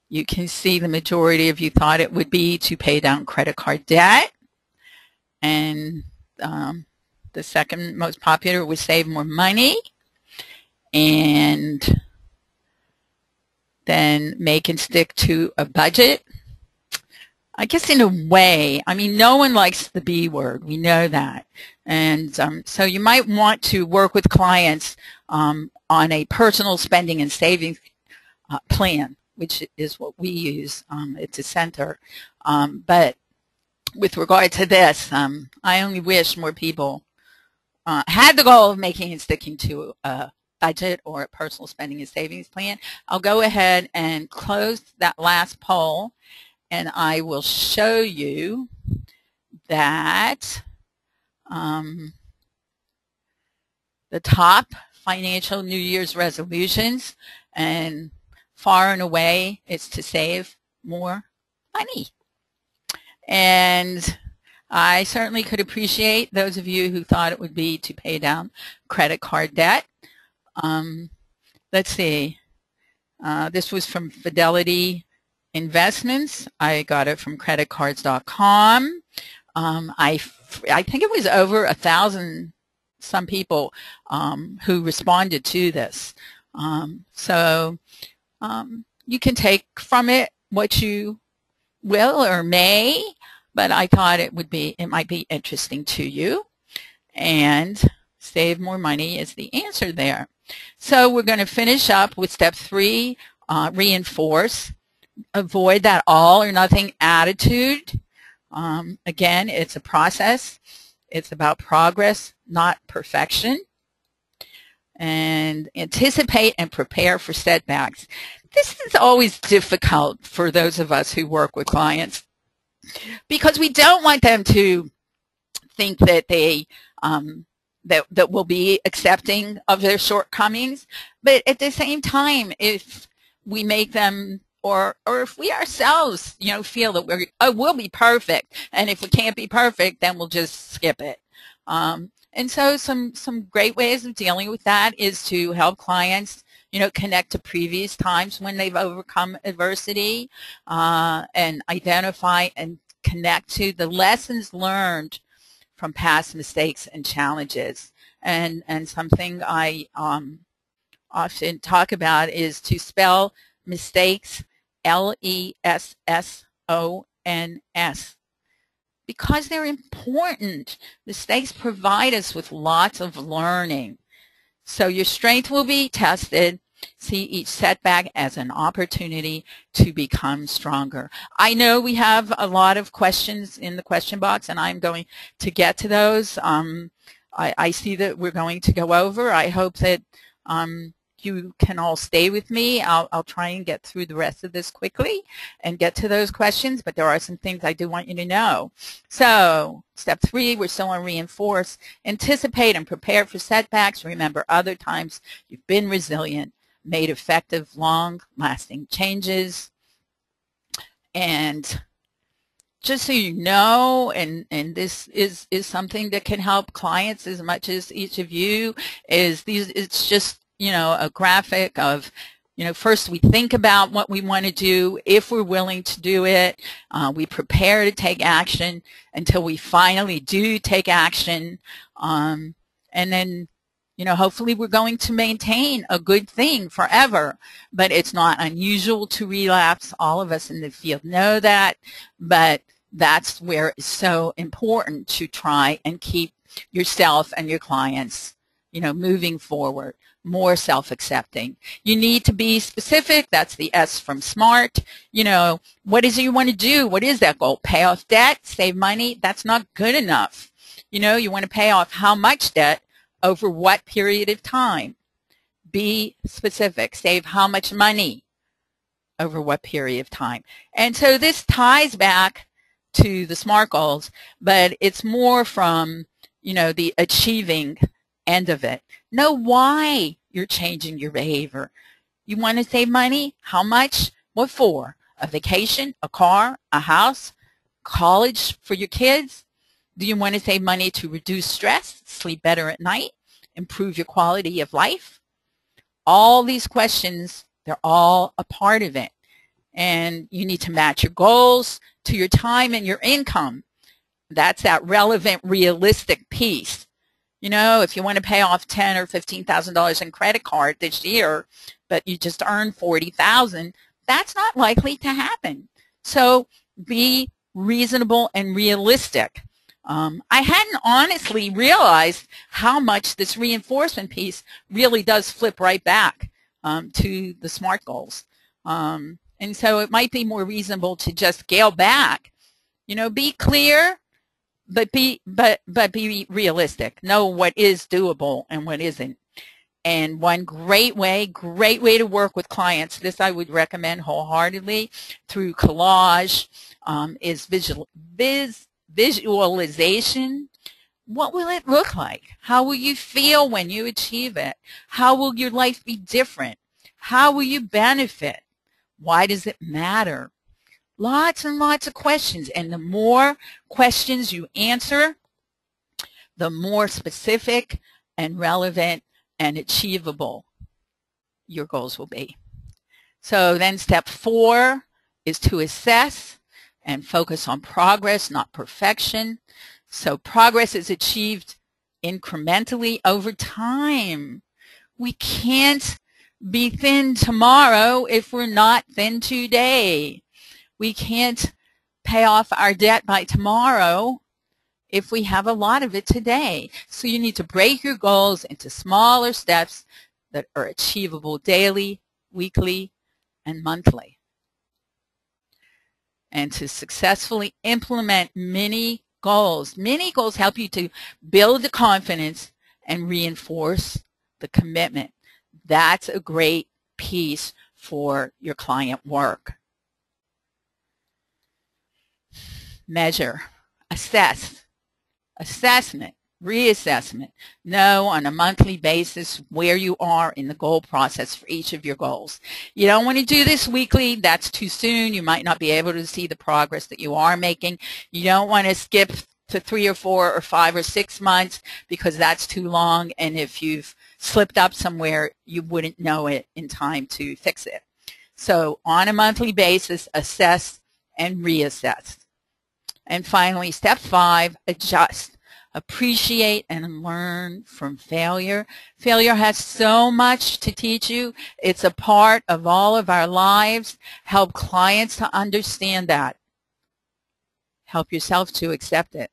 you can see the majority of you thought it would be to pay down credit card debt. And the second most popular was save more money. And then make and stick to a budget. I guess in a way, no one likes the B word. We know that. And so you might want to work with clients on a personal spending and savings plan, which is what we use at the center. But with regard to this, I only wish more people had the goal of making and sticking to a budget or a personal spending and savings plan. I'll go ahead and close that last poll, and I will show you that the top financial New Year's resolutions, and far and away, it's to save more money. And I certainly could appreciate those of you who thought it would be to pay down credit card debt. Let's see. This was from Fidelity Investments. I got it from creditcards.com. I think it was over 1,000 some people who responded to this. So you can take from it what you will or may, but I thought it might be interesting to you. And save more money is the answer there. So we're going to finish up with step 3, reinforce. Avoid that all or nothing attitude. Again, it's a process. It's about progress, not perfection. And anticipate and prepare for setbacks. This is always difficult for those of us who work with clients. because we don't want them to think that they that will be accepting of their shortcomings. But at the same time, if we make them, or if we ourselves, feel that we'll be perfect, and if we can't be perfect, then we'll just skip it. And so some great ways of dealing with that is to help clients, connect to previous times when they've overcome adversity, and identify and connect to the lessons learned from past mistakes and challenges. And something I often talk about is to spell mistakes Lessons, because they're important. Mistakes provide us with lots of learning. So your strength will be tested. See each setback as an opportunity to become stronger. I know we have a lot of questions in the question box, and I'm going to get to those. I see that we're going to go over. I hope that you can all stay with me. I'll try and get through the rest of this quickly and get to those questions, but there are some things I do want you to know. So step 3, we're still on reinforce. Anticipate and prepare for setbacks. Remember other times you've been resilient, made effective, long-lasting changes. And just so you know, and this is something that can help clients as much as each of you, it's just, a graphic of, first we think about what we want to do, if we're willing to do it. We prepare to take action until we finally do take action. And then, hopefully we're going to maintain a good thing forever. But it's not unusual to relapse. All of us in the field know that. But that's where it's so important to try and keep yourself and your clients, moving forward, more self-accepting. You need to be specific. That's the S from SMART. What is it you want to do? What is that goal? Pay off debt, save money? That's not good enough. You want to pay off how much debt over what period of time? Be specific. Save how much money over what period of time? And so this ties back to the SMART goals, but it's more from, the achieving end of it. Know why you're changing your behavior. You want to save money? How much? What for? A vacation, a car, a house, college for your kids? Do you want to save money to reduce stress, sleep better at night, improve your quality of life? All these questions, they're all a part of it. And you need to match your goals to your time and your income. That's that relevant, realistic piece. If you want to pay off $10,000 or $15,000 in credit card this year, but you just earn $40,000, that's not likely to happen. So be reasonable and realistic. I hadn't honestly realized how much this reinforcement piece really does flip right back to the SMART goals. And so it might be more reasonable to just scale back. Be clear, but be realistic. Know what is doable and what isn't. And one great way to work with clients, this I would recommend wholeheartedly through collage, is visualization. What will it look like? How will you feel when you achieve it? How will your life be different? How will you benefit? Why does it matter? Lots and lots of questions. And the more questions you answer, the more specific and relevant and achievable your goals will be. So then step 4 is to assess and focus on progress, not perfection. So progress is achieved incrementally over time. We can't be thin tomorrow if we're not thin today. We can't pay off our debt by tomorrow if we have a lot of it today. So you need to break your goals into smaller steps that are achievable daily, weekly, and monthly. And to successfully implement mini goals. Mini goals help you to build the confidence and reinforce the commitment. That's a great piece for your client work. measure, assess, assessment, reassessment. Know on a monthly basis where you are in the goal process for each of your goals. You don't want to do this weekly. That's too soon. You might not be able to see the progress that you are making. You don't want to skip to 3 or 4 or 5 or 6 months because that's too long, and if you've slipped up somewhere, you wouldn't know it in time to fix it. So on a monthly basis, assess and reassess. And finally, step 5, adjust. Appreciate and learn from failure. Failure has so much to teach you. It's a part of all of our lives. Help clients to understand that. Help yourself to accept it.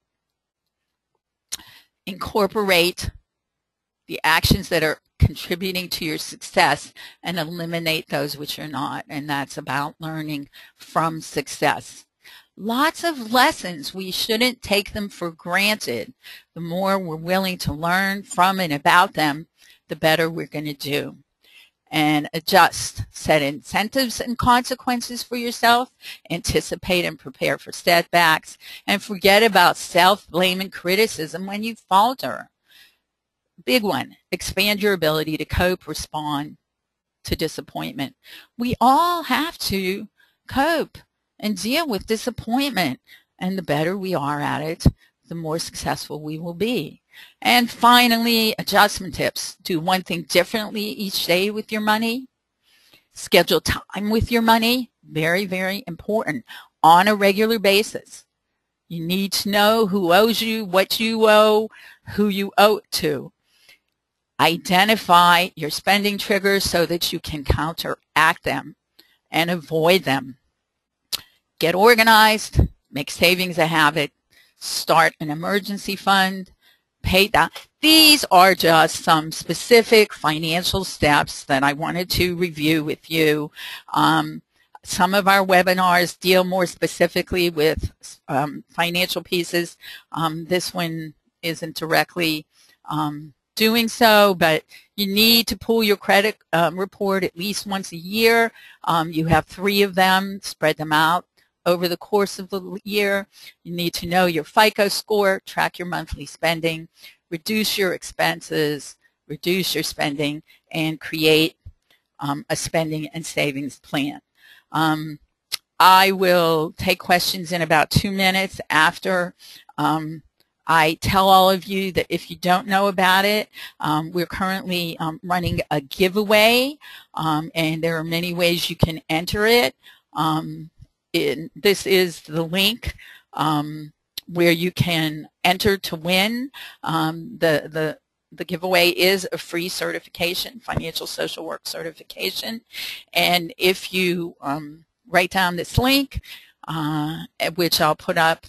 Incorporate the actions that are contributing to your success and eliminate those which are not. And that's about learning from success. Lots of lessons. We shouldn't take them for granted. The more we're willing to learn from and about them, the better we're going to do. And adjust. Set incentives and consequences for yourself. Anticipate and prepare for setbacks. And forget about self-blame and criticism when you falter. Big one. Expand your ability to cope, respond to disappointment. We all have to cope and deal with disappointment. And the better we are at it, the more successful we will be. And finally, adjustment tips. Do one thing differently each day with your money. Schedule time with your money. Very, very important. On a regular basis. You need to know who owes you, what you owe, who you owe it to. Identify your spending triggers so that you can counteract them and avoid them. Get organized, make savings a habit, start an emergency fund, pay down. These are just some specific financial steps that I wanted to review with you. Some of our webinars deal more specifically with financial pieces. This one isn't directly doing so, but you need to pull your credit report at least once a year. You have 3 of them, spread them out over the course of the year. You need to know your FICO score, track your monthly spending, reduce your expenses, reduce your spending, and create a spending and savings plan. I will take questions in about 2 minutes after I tell all of you that if you don't know about it, we're currently running a giveaway, and there are many ways you can enter it. This is the link where you can enter to win. The giveaway is a free certification, financial social work certification, and if you write down this link, which I'll put up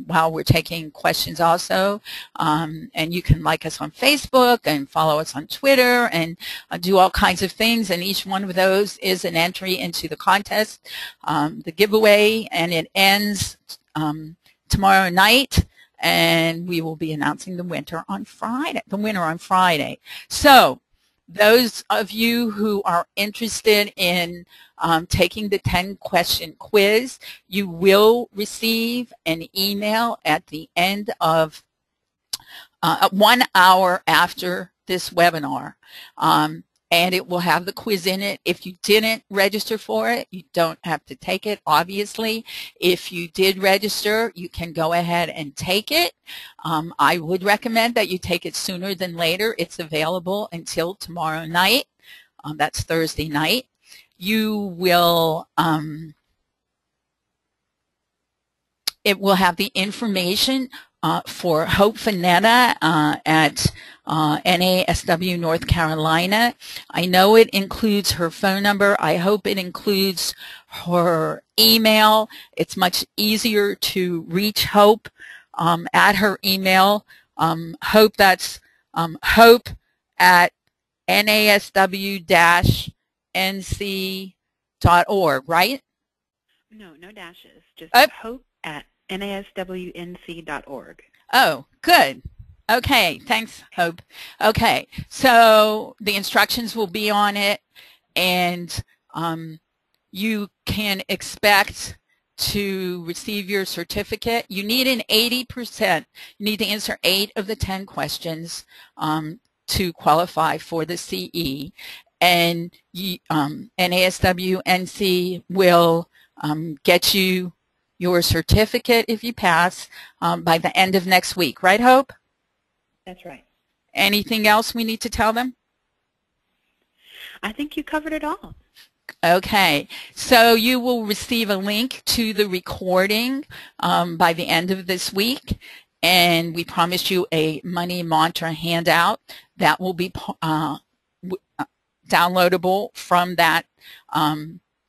while we're taking questions also, and you can like us on Facebook and follow us on Twitter and do all kinds of things, and each one of those is an entry into the contest, the giveaway, and it ends tomorrow night, and we will be announcing the winner on Friday. So those of you who are interested in taking the 10-question quiz, you will receive an email at the end of 1 hour after this webinar. And it will have the quiz in it. If you didn't register for it, you don't have to take it, obviously. If you did register, you can go ahead and take it. I would recommend that you take it sooner than later. It's available until tomorrow night. That's Thursday night. You will, it will have the information for Hope Finetta at NASW North Carolina. I know it includes her phone number. I hope it includes her email. It's much easier to reach Hope at her email. Hope, that's hope at nasw-nc.org, right?
No dashes. Just hope at naswnc.org.
Oh, good. Okay, thanks, Hope. Okay, so the instructions will be on it, and you can expect to receive your certificate, you need an 80%. You need to answer 8 of the 10 questions to qualify for the CE. And NASW NC will get you your certificate if you pass by the end of next week. Right, Hope?
That's right.
Anything else we need to tell them?
I think you covered it all.
Okay, so you will receive a link to the recording by the end of this week, and we promised you a money mantra handout that will be downloadable from that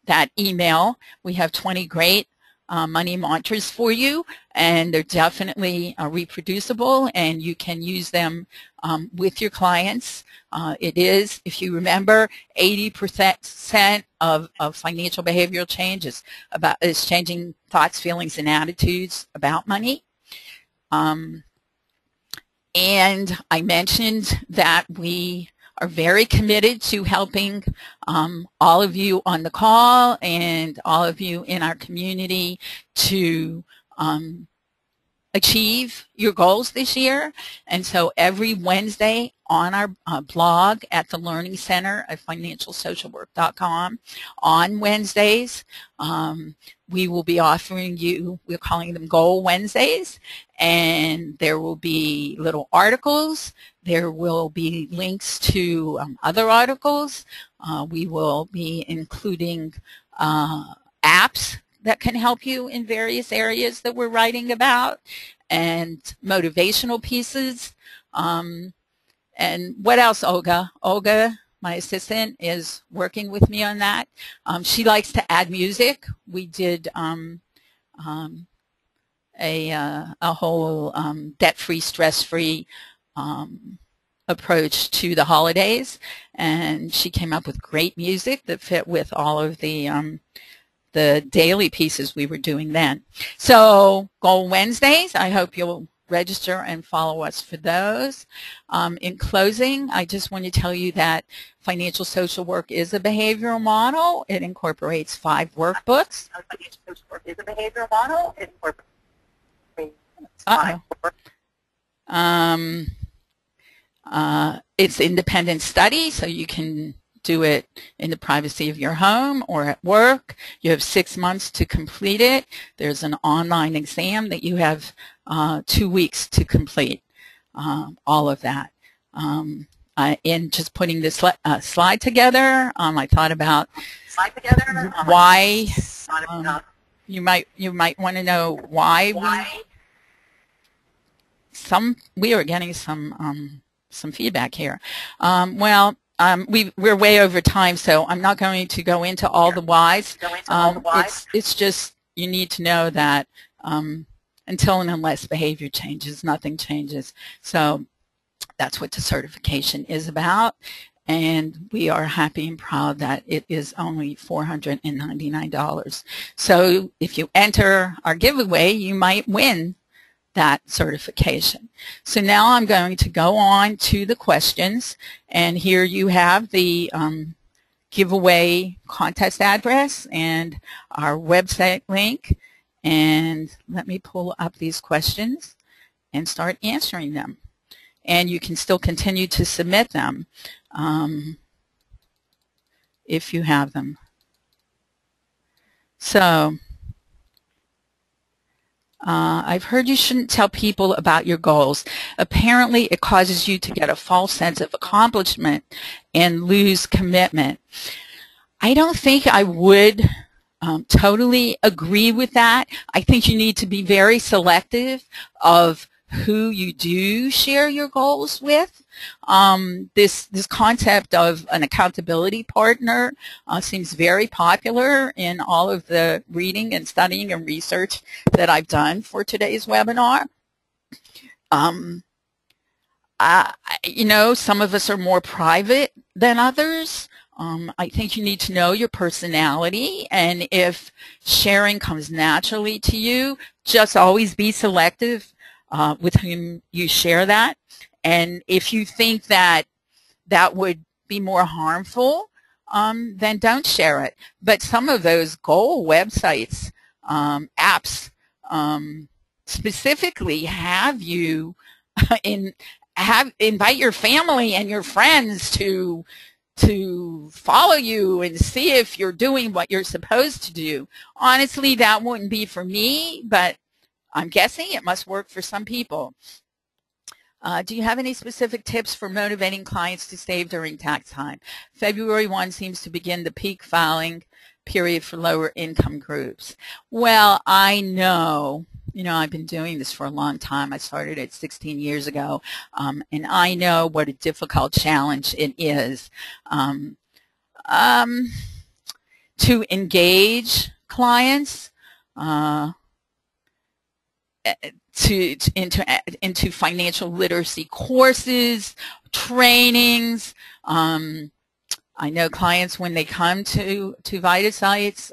that email. We have 20 great money mantras for you, and they're definitely reproducible, and you can use them with your clients. It is, if you remember, 80% of financial behavioral change is changing thoughts, feelings, and attitudes about money. And I mentioned that we are very committed to helping all of you on the call and all of you in our community to achieve your goals this year. And so every Wednesday on our blog at the Learning Center at financialsocialwork.com, on Wednesdays, we will be offering you, we're calling them Goal Wednesdays, and there will be little articles. There will be links to other articles. We will be including apps that can help you in various areas that we're writing about, and motivational pieces. And what else, Olga? Olga, my assistant, is working with me on that. She likes to add music. We did a whole debt-free, stress-free approach to the holidays, and she came up with great music that fit with all of the daily pieces we were doing then. So Goal Wednesdays, I hope you'll register and follow us for those. In closing, I just want to tell you that financial social work is a behavioral model. It incorporates 5 workbooks.
Financial social work is a behavioral model. It incorporates 5 workbooks.
It's independent study, so you can do it in the privacy of your home or at work. You have 6 months to complete it. There's an online exam that you have 2 weeks to complete all of that. In just putting this slide together, I thought about why you might want to know why we are getting some feedback here. We're way over time, so I'm not going to go into all the whys. It's just you need to know that until and unless behavior changes, nothing changes. So that's what the certification is about, and we are happy and proud that it is only $499. So if you enter our giveaway, you might win that certification. So now I'm going to go on to the questions, and here you have the giveaway contest address and our website link, and let me pull up these questions and start answering them. And you can still continue to submit them if you have them. So I've heard you shouldn't tell people about your goals. Apparently, it causes you to get a false sense of accomplishment and lose commitment. I don't think I would totally agree with that. I think you need to be very selective of who you do share your goals with. This concept of an accountability partner seems very popular in all of the reading and studying and research that I've done for today's webinar. You know, some of us are more private than others. I think you need to know your personality, and if sharing comes naturally to you, just always be selective with whom you share that. And if you think that that would be more harmful, then don't share it. But some of those goal websites apps specifically have you invite your family and your friends to follow you and see if you're doing what you're supposed to do. Honestly, that wouldn't be for me, but I'm guessing it must work for some people. Do you have any specific tips for motivating clients to save during tax time? February 1 seems to begin the peak filing period for lower income groups. Well, I know, I've been doing this for a long time. I started it 16 years ago, and I know what a difficult challenge it is to engage clients into financial literacy courses, trainings. I know clients, when they come to VitaSites,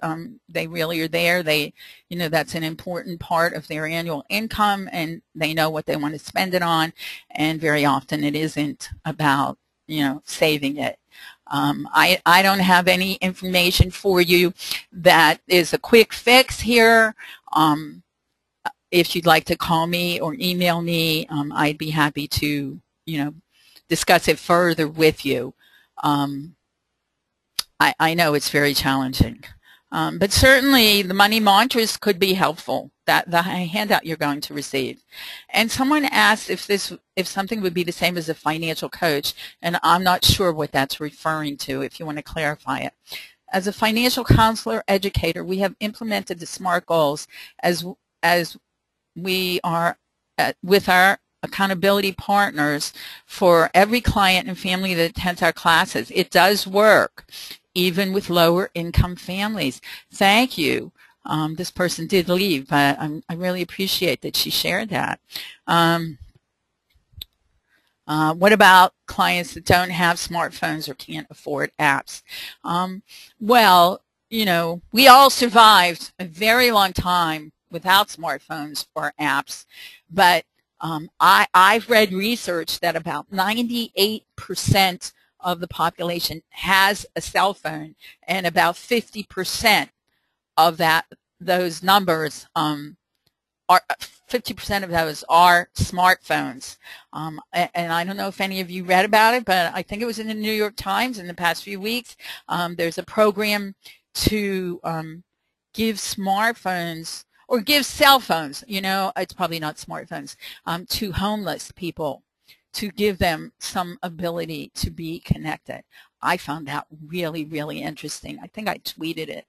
they really are there. That's an important part of their annual income, and they know what they want to spend it on. And very often it isn't about, saving it. I don't have any information for you that is a quick fix here. If you'd like to call me or email me, I'd be happy to, discuss it further with you. I know it's very challenging, but certainly the money mantras could be helpful. The handout you're going to receive. And someone asked if something would be the same as a financial coach, and I'm not sure what that's referring to. If you want to clarify it. As a financial counselor educator, we have implemented the SMART goals as we are with our accountability partners for every client and family that attends our classes. It does work, even with lower income families. Thank you. This person did leave, but I really appreciate that she shared that. What about clients that don't have smartphones or can't afford apps? Well, we all survived a very long time without smartphones or apps, but I've read research that about 98% of the population has a cell phone, and about 50% of those numbers are 50% of those are smartphones. And I don't know if any of you read about it, but I think it was in the New York Times in the past few weeks. There's a program to give smartphones, or give cell phones, it's probably not smartphones, to homeless people, to give them some ability to be connected. I found that really, really interesting. I think I tweeted it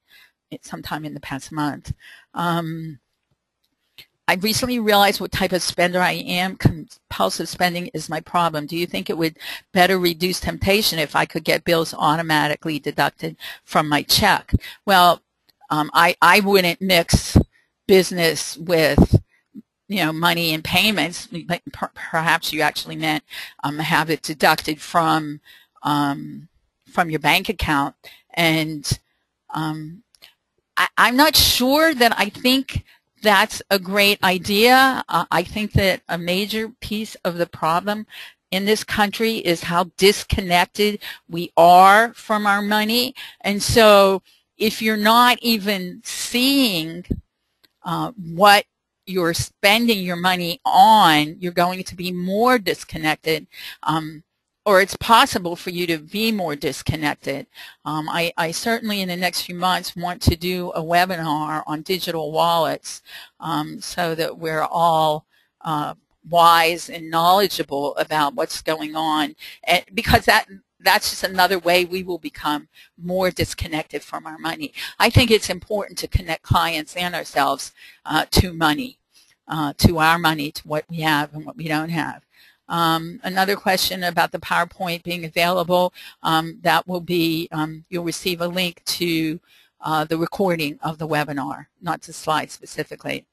sometime in the past month. I recently realized what type of spender I am. Compulsive spending is my problem. Do you think it would better reduce temptation if I could get bills automatically deducted from my check? Well, I wouldn't mix business with money and payments, but perhaps you actually meant have it deducted from your bank account. And I'm not sure that I think that's a great idea. I think that a major piece of the problem in this country is how disconnected we are from our money. And so if you're not even seeing what you're spending your money on, you're going to be more disconnected, or it's possible for you to be more disconnected. I certainly in the next few months want to do a webinar on digital wallets so that we're all wise and knowledgeable about what's going on, and because that's just another way we will become more disconnected from our money. I think it's important to connect clients and ourselves to money, to our money, to what we have and what we don't have. Another question about the PowerPoint being available, that will be, you'll receive a link to the recording of the webinar, not the slides specifically.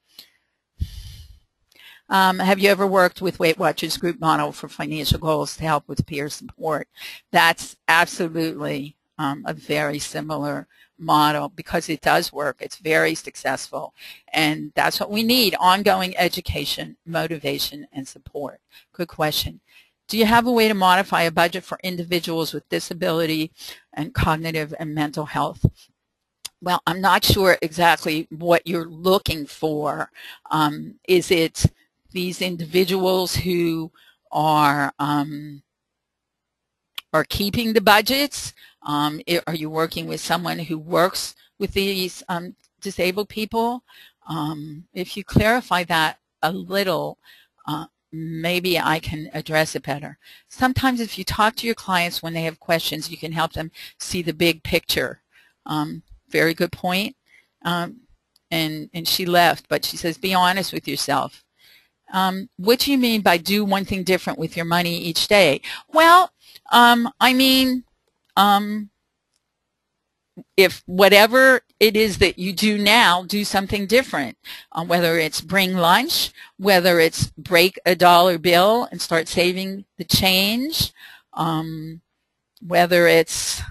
Have you ever worked with Weight Watchers group model for financial goals to help with peer support? That's absolutely a very similar model because it does work. It's very successful. And that's what we need, ongoing education, motivation, and support. Good question. Do you have a way to modify a budget for individuals with disability and cognitive and mental health Well, I'm not sure exactly what you're looking for. Is it these individuals who are keeping the budgets? Are you working with someone who works with these disabled people? If you clarify that a little, maybe I can address it better. Sometimes if you talk to your clients when they have questions, you can help them see the big picture. Very good point. And she left, but she says, be honest with yourself. What do you mean by do one thing different with your money each day? Well, I mean, if whatever it is that you do now, do something different. Whether it's bring lunch, whether it's break a dollar bill and start saving the change, whether it's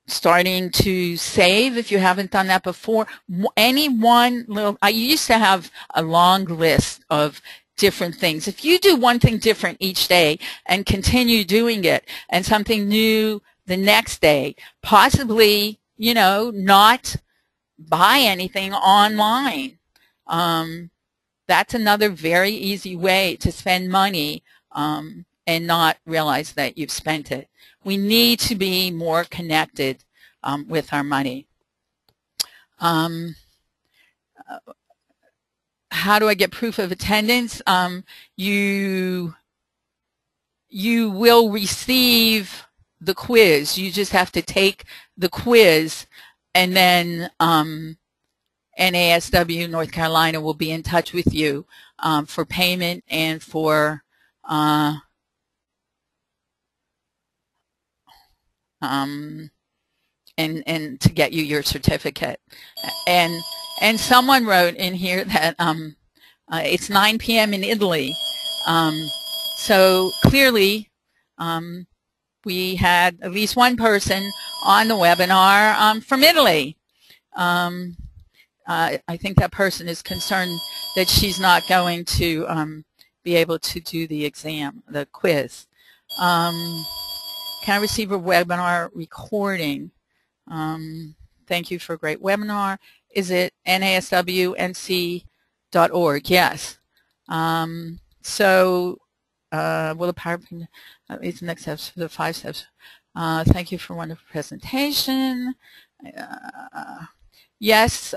starting to save if you haven't done that before. Any one little, I used to have a long list of different things. If you do one thing different each day and continue doing it and something new the next day, possibly, you know, not buy anything online. That's another very easy way to spend money and not realize that you've spent it. We need to be more connected with our money. How do I get proof of attendance? You will receive the quiz. You just have to take the quiz, and then NASW North Carolina will be in touch with you for payment and for and to get you your certificate. And someone wrote in here that it's 9 p.m. in Italy. So clearly we had at least one person on the webinar from Italy. I think that person is concerned that she's not going to be able to do the exam, the quiz. Can I receive a webinar recording? Thank you for a great webinar. Is it NASWNC.org? Yes. So will the PowerPoint is the next steps for the 5 steps. Thank you for a wonderful presentation. Yes,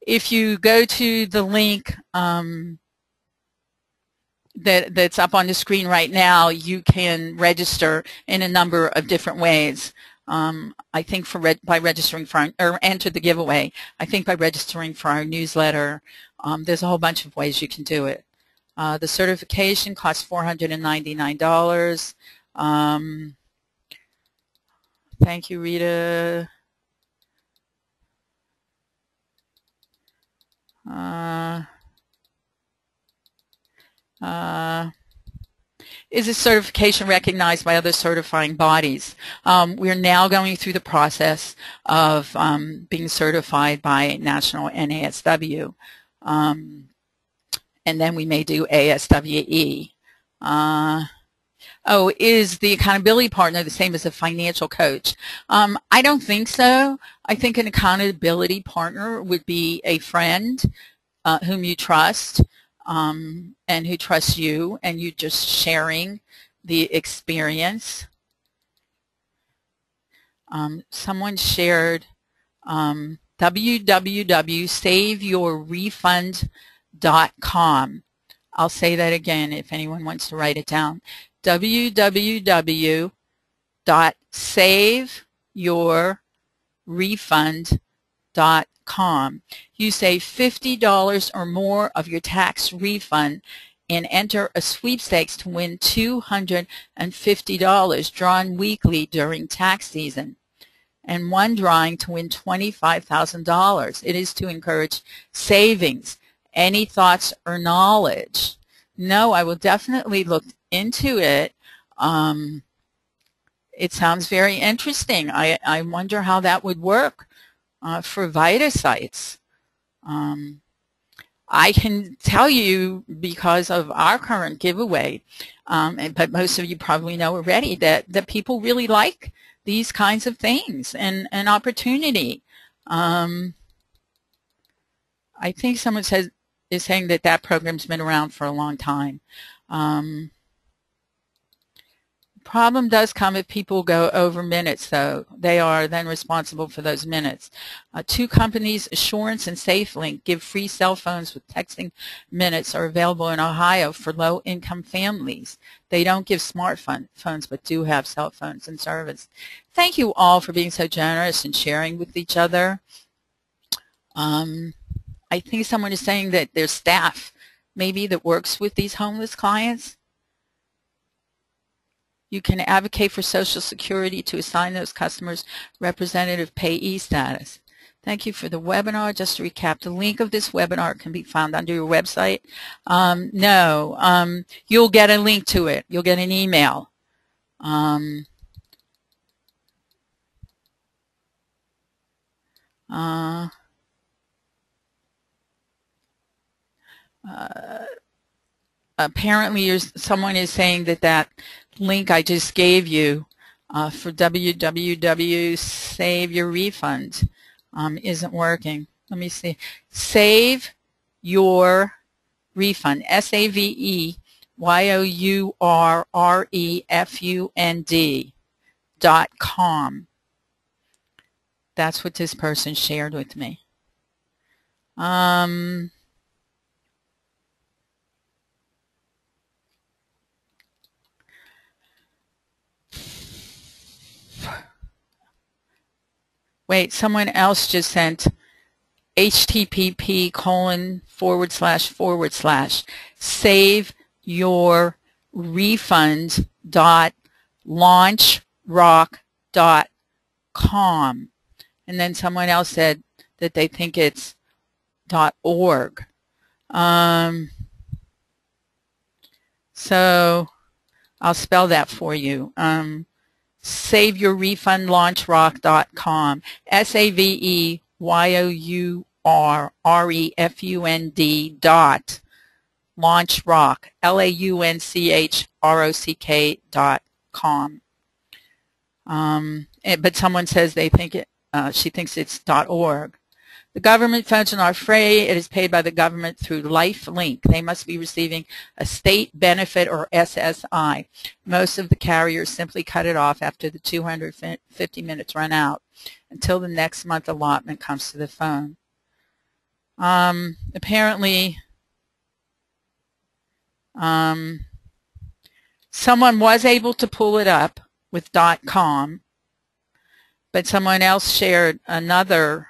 if you go to the link that's up on the screen right now, you can register in a number of different ways. I think by registering for or enter the giveaway. I think by registering for our newsletter. There's a whole bunch of ways you can do it. The certification costs $499. Thank you, Rita. Is this certification recognized by other certifying bodies? We're now going through the process of being certified by National NASW, and then we may do ASWE. Oh, is the accountability partner the same as a financial coach? I don't think so. I think an accountability partner would be a friend whom you trust and who trusts you, and you just sharing the experience. Someone shared www.saveyourrefund.com. I'll say that again if anyone wants to write it down. www.saveyourrefund.com. You save $50 or more of your tax refund and enter a sweepstakes to win $250 drawn weekly during tax season, and one drawing to win $25,000. It is to encourage savings. Any thoughts or knowledge? No, I will definitely look into it. It sounds very interesting. I wonder how that would work for VitaSites. I can tell you, because of our current giveaway, but most of you probably know already, that people really like these kinds of things and an opportunity. I think someone is saying that program's been around for a long time. Problem does come if people go over minutes, though. They are then responsible for those minutes. Two companies, Assurance and SafeLink, give free cell phones with texting minutes, are available in Ohio for low-income families. They don't give smartphones, but do have cell phones and service. Thank you all for being so generous and sharing with each other. I think someone is saying that there's staff maybe that works with these homeless clients. You can advocate for Social Security to assign those customers representative payee status. Thank you for the webinar. Just to recap, the link of this webinar can be found under your website. No, you'll get a link to it. You'll get an email. Apparently someone is saying that link I just gave you for www Save Your Refund isn't working. Let me see. Save Your Refund, SAVEYOURREFUND.com. That's what this person shared with me. Wait, someone else just sent http://saveyourrefund.launchrock.com. And then someone else said that they think it's .org. So I'll spell that for you. SaveYourRefundLaunchRock.com. SaveYourRefund.launchrock, LAUNCHROCK.com. But someone says they think she thinks it's .org. The government phones are not free. It is paid by the government through LifeLink. They must be receiving a state benefit or SSI. Most of the carriers simply cut it off after the 250 minutes run out until the next month allotment comes to the phone. Apparently, someone was able to pull it up with .com, but someone else shared another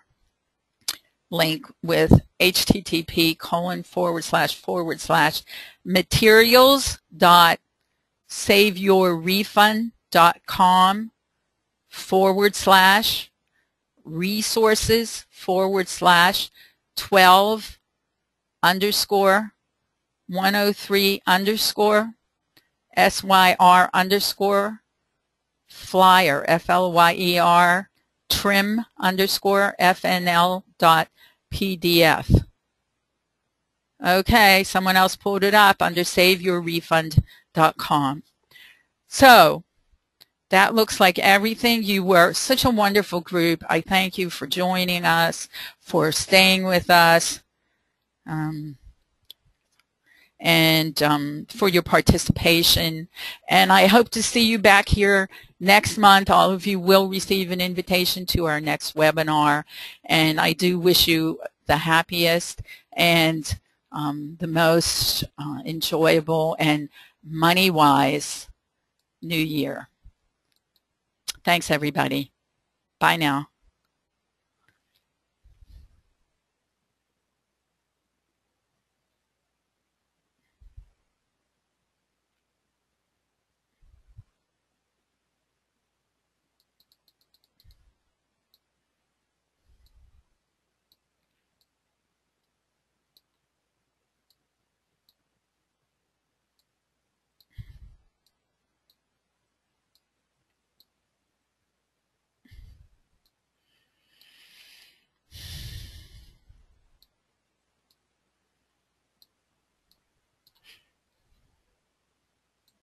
link with http://resources/12_SYR_flyer FLYER trim_FNL.PDF. Okay, someone else pulled it up under SaveYourRefund.com. So that looks like everything. You were such a wonderful group. I thank you for joining us, for staying with us, and for your participation. And I hope to see you back here next month. All of you will receive an invitation to our next webinar. And I do wish you the happiest and the most enjoyable and money-wise New Year. Thanks, everybody. Bye now.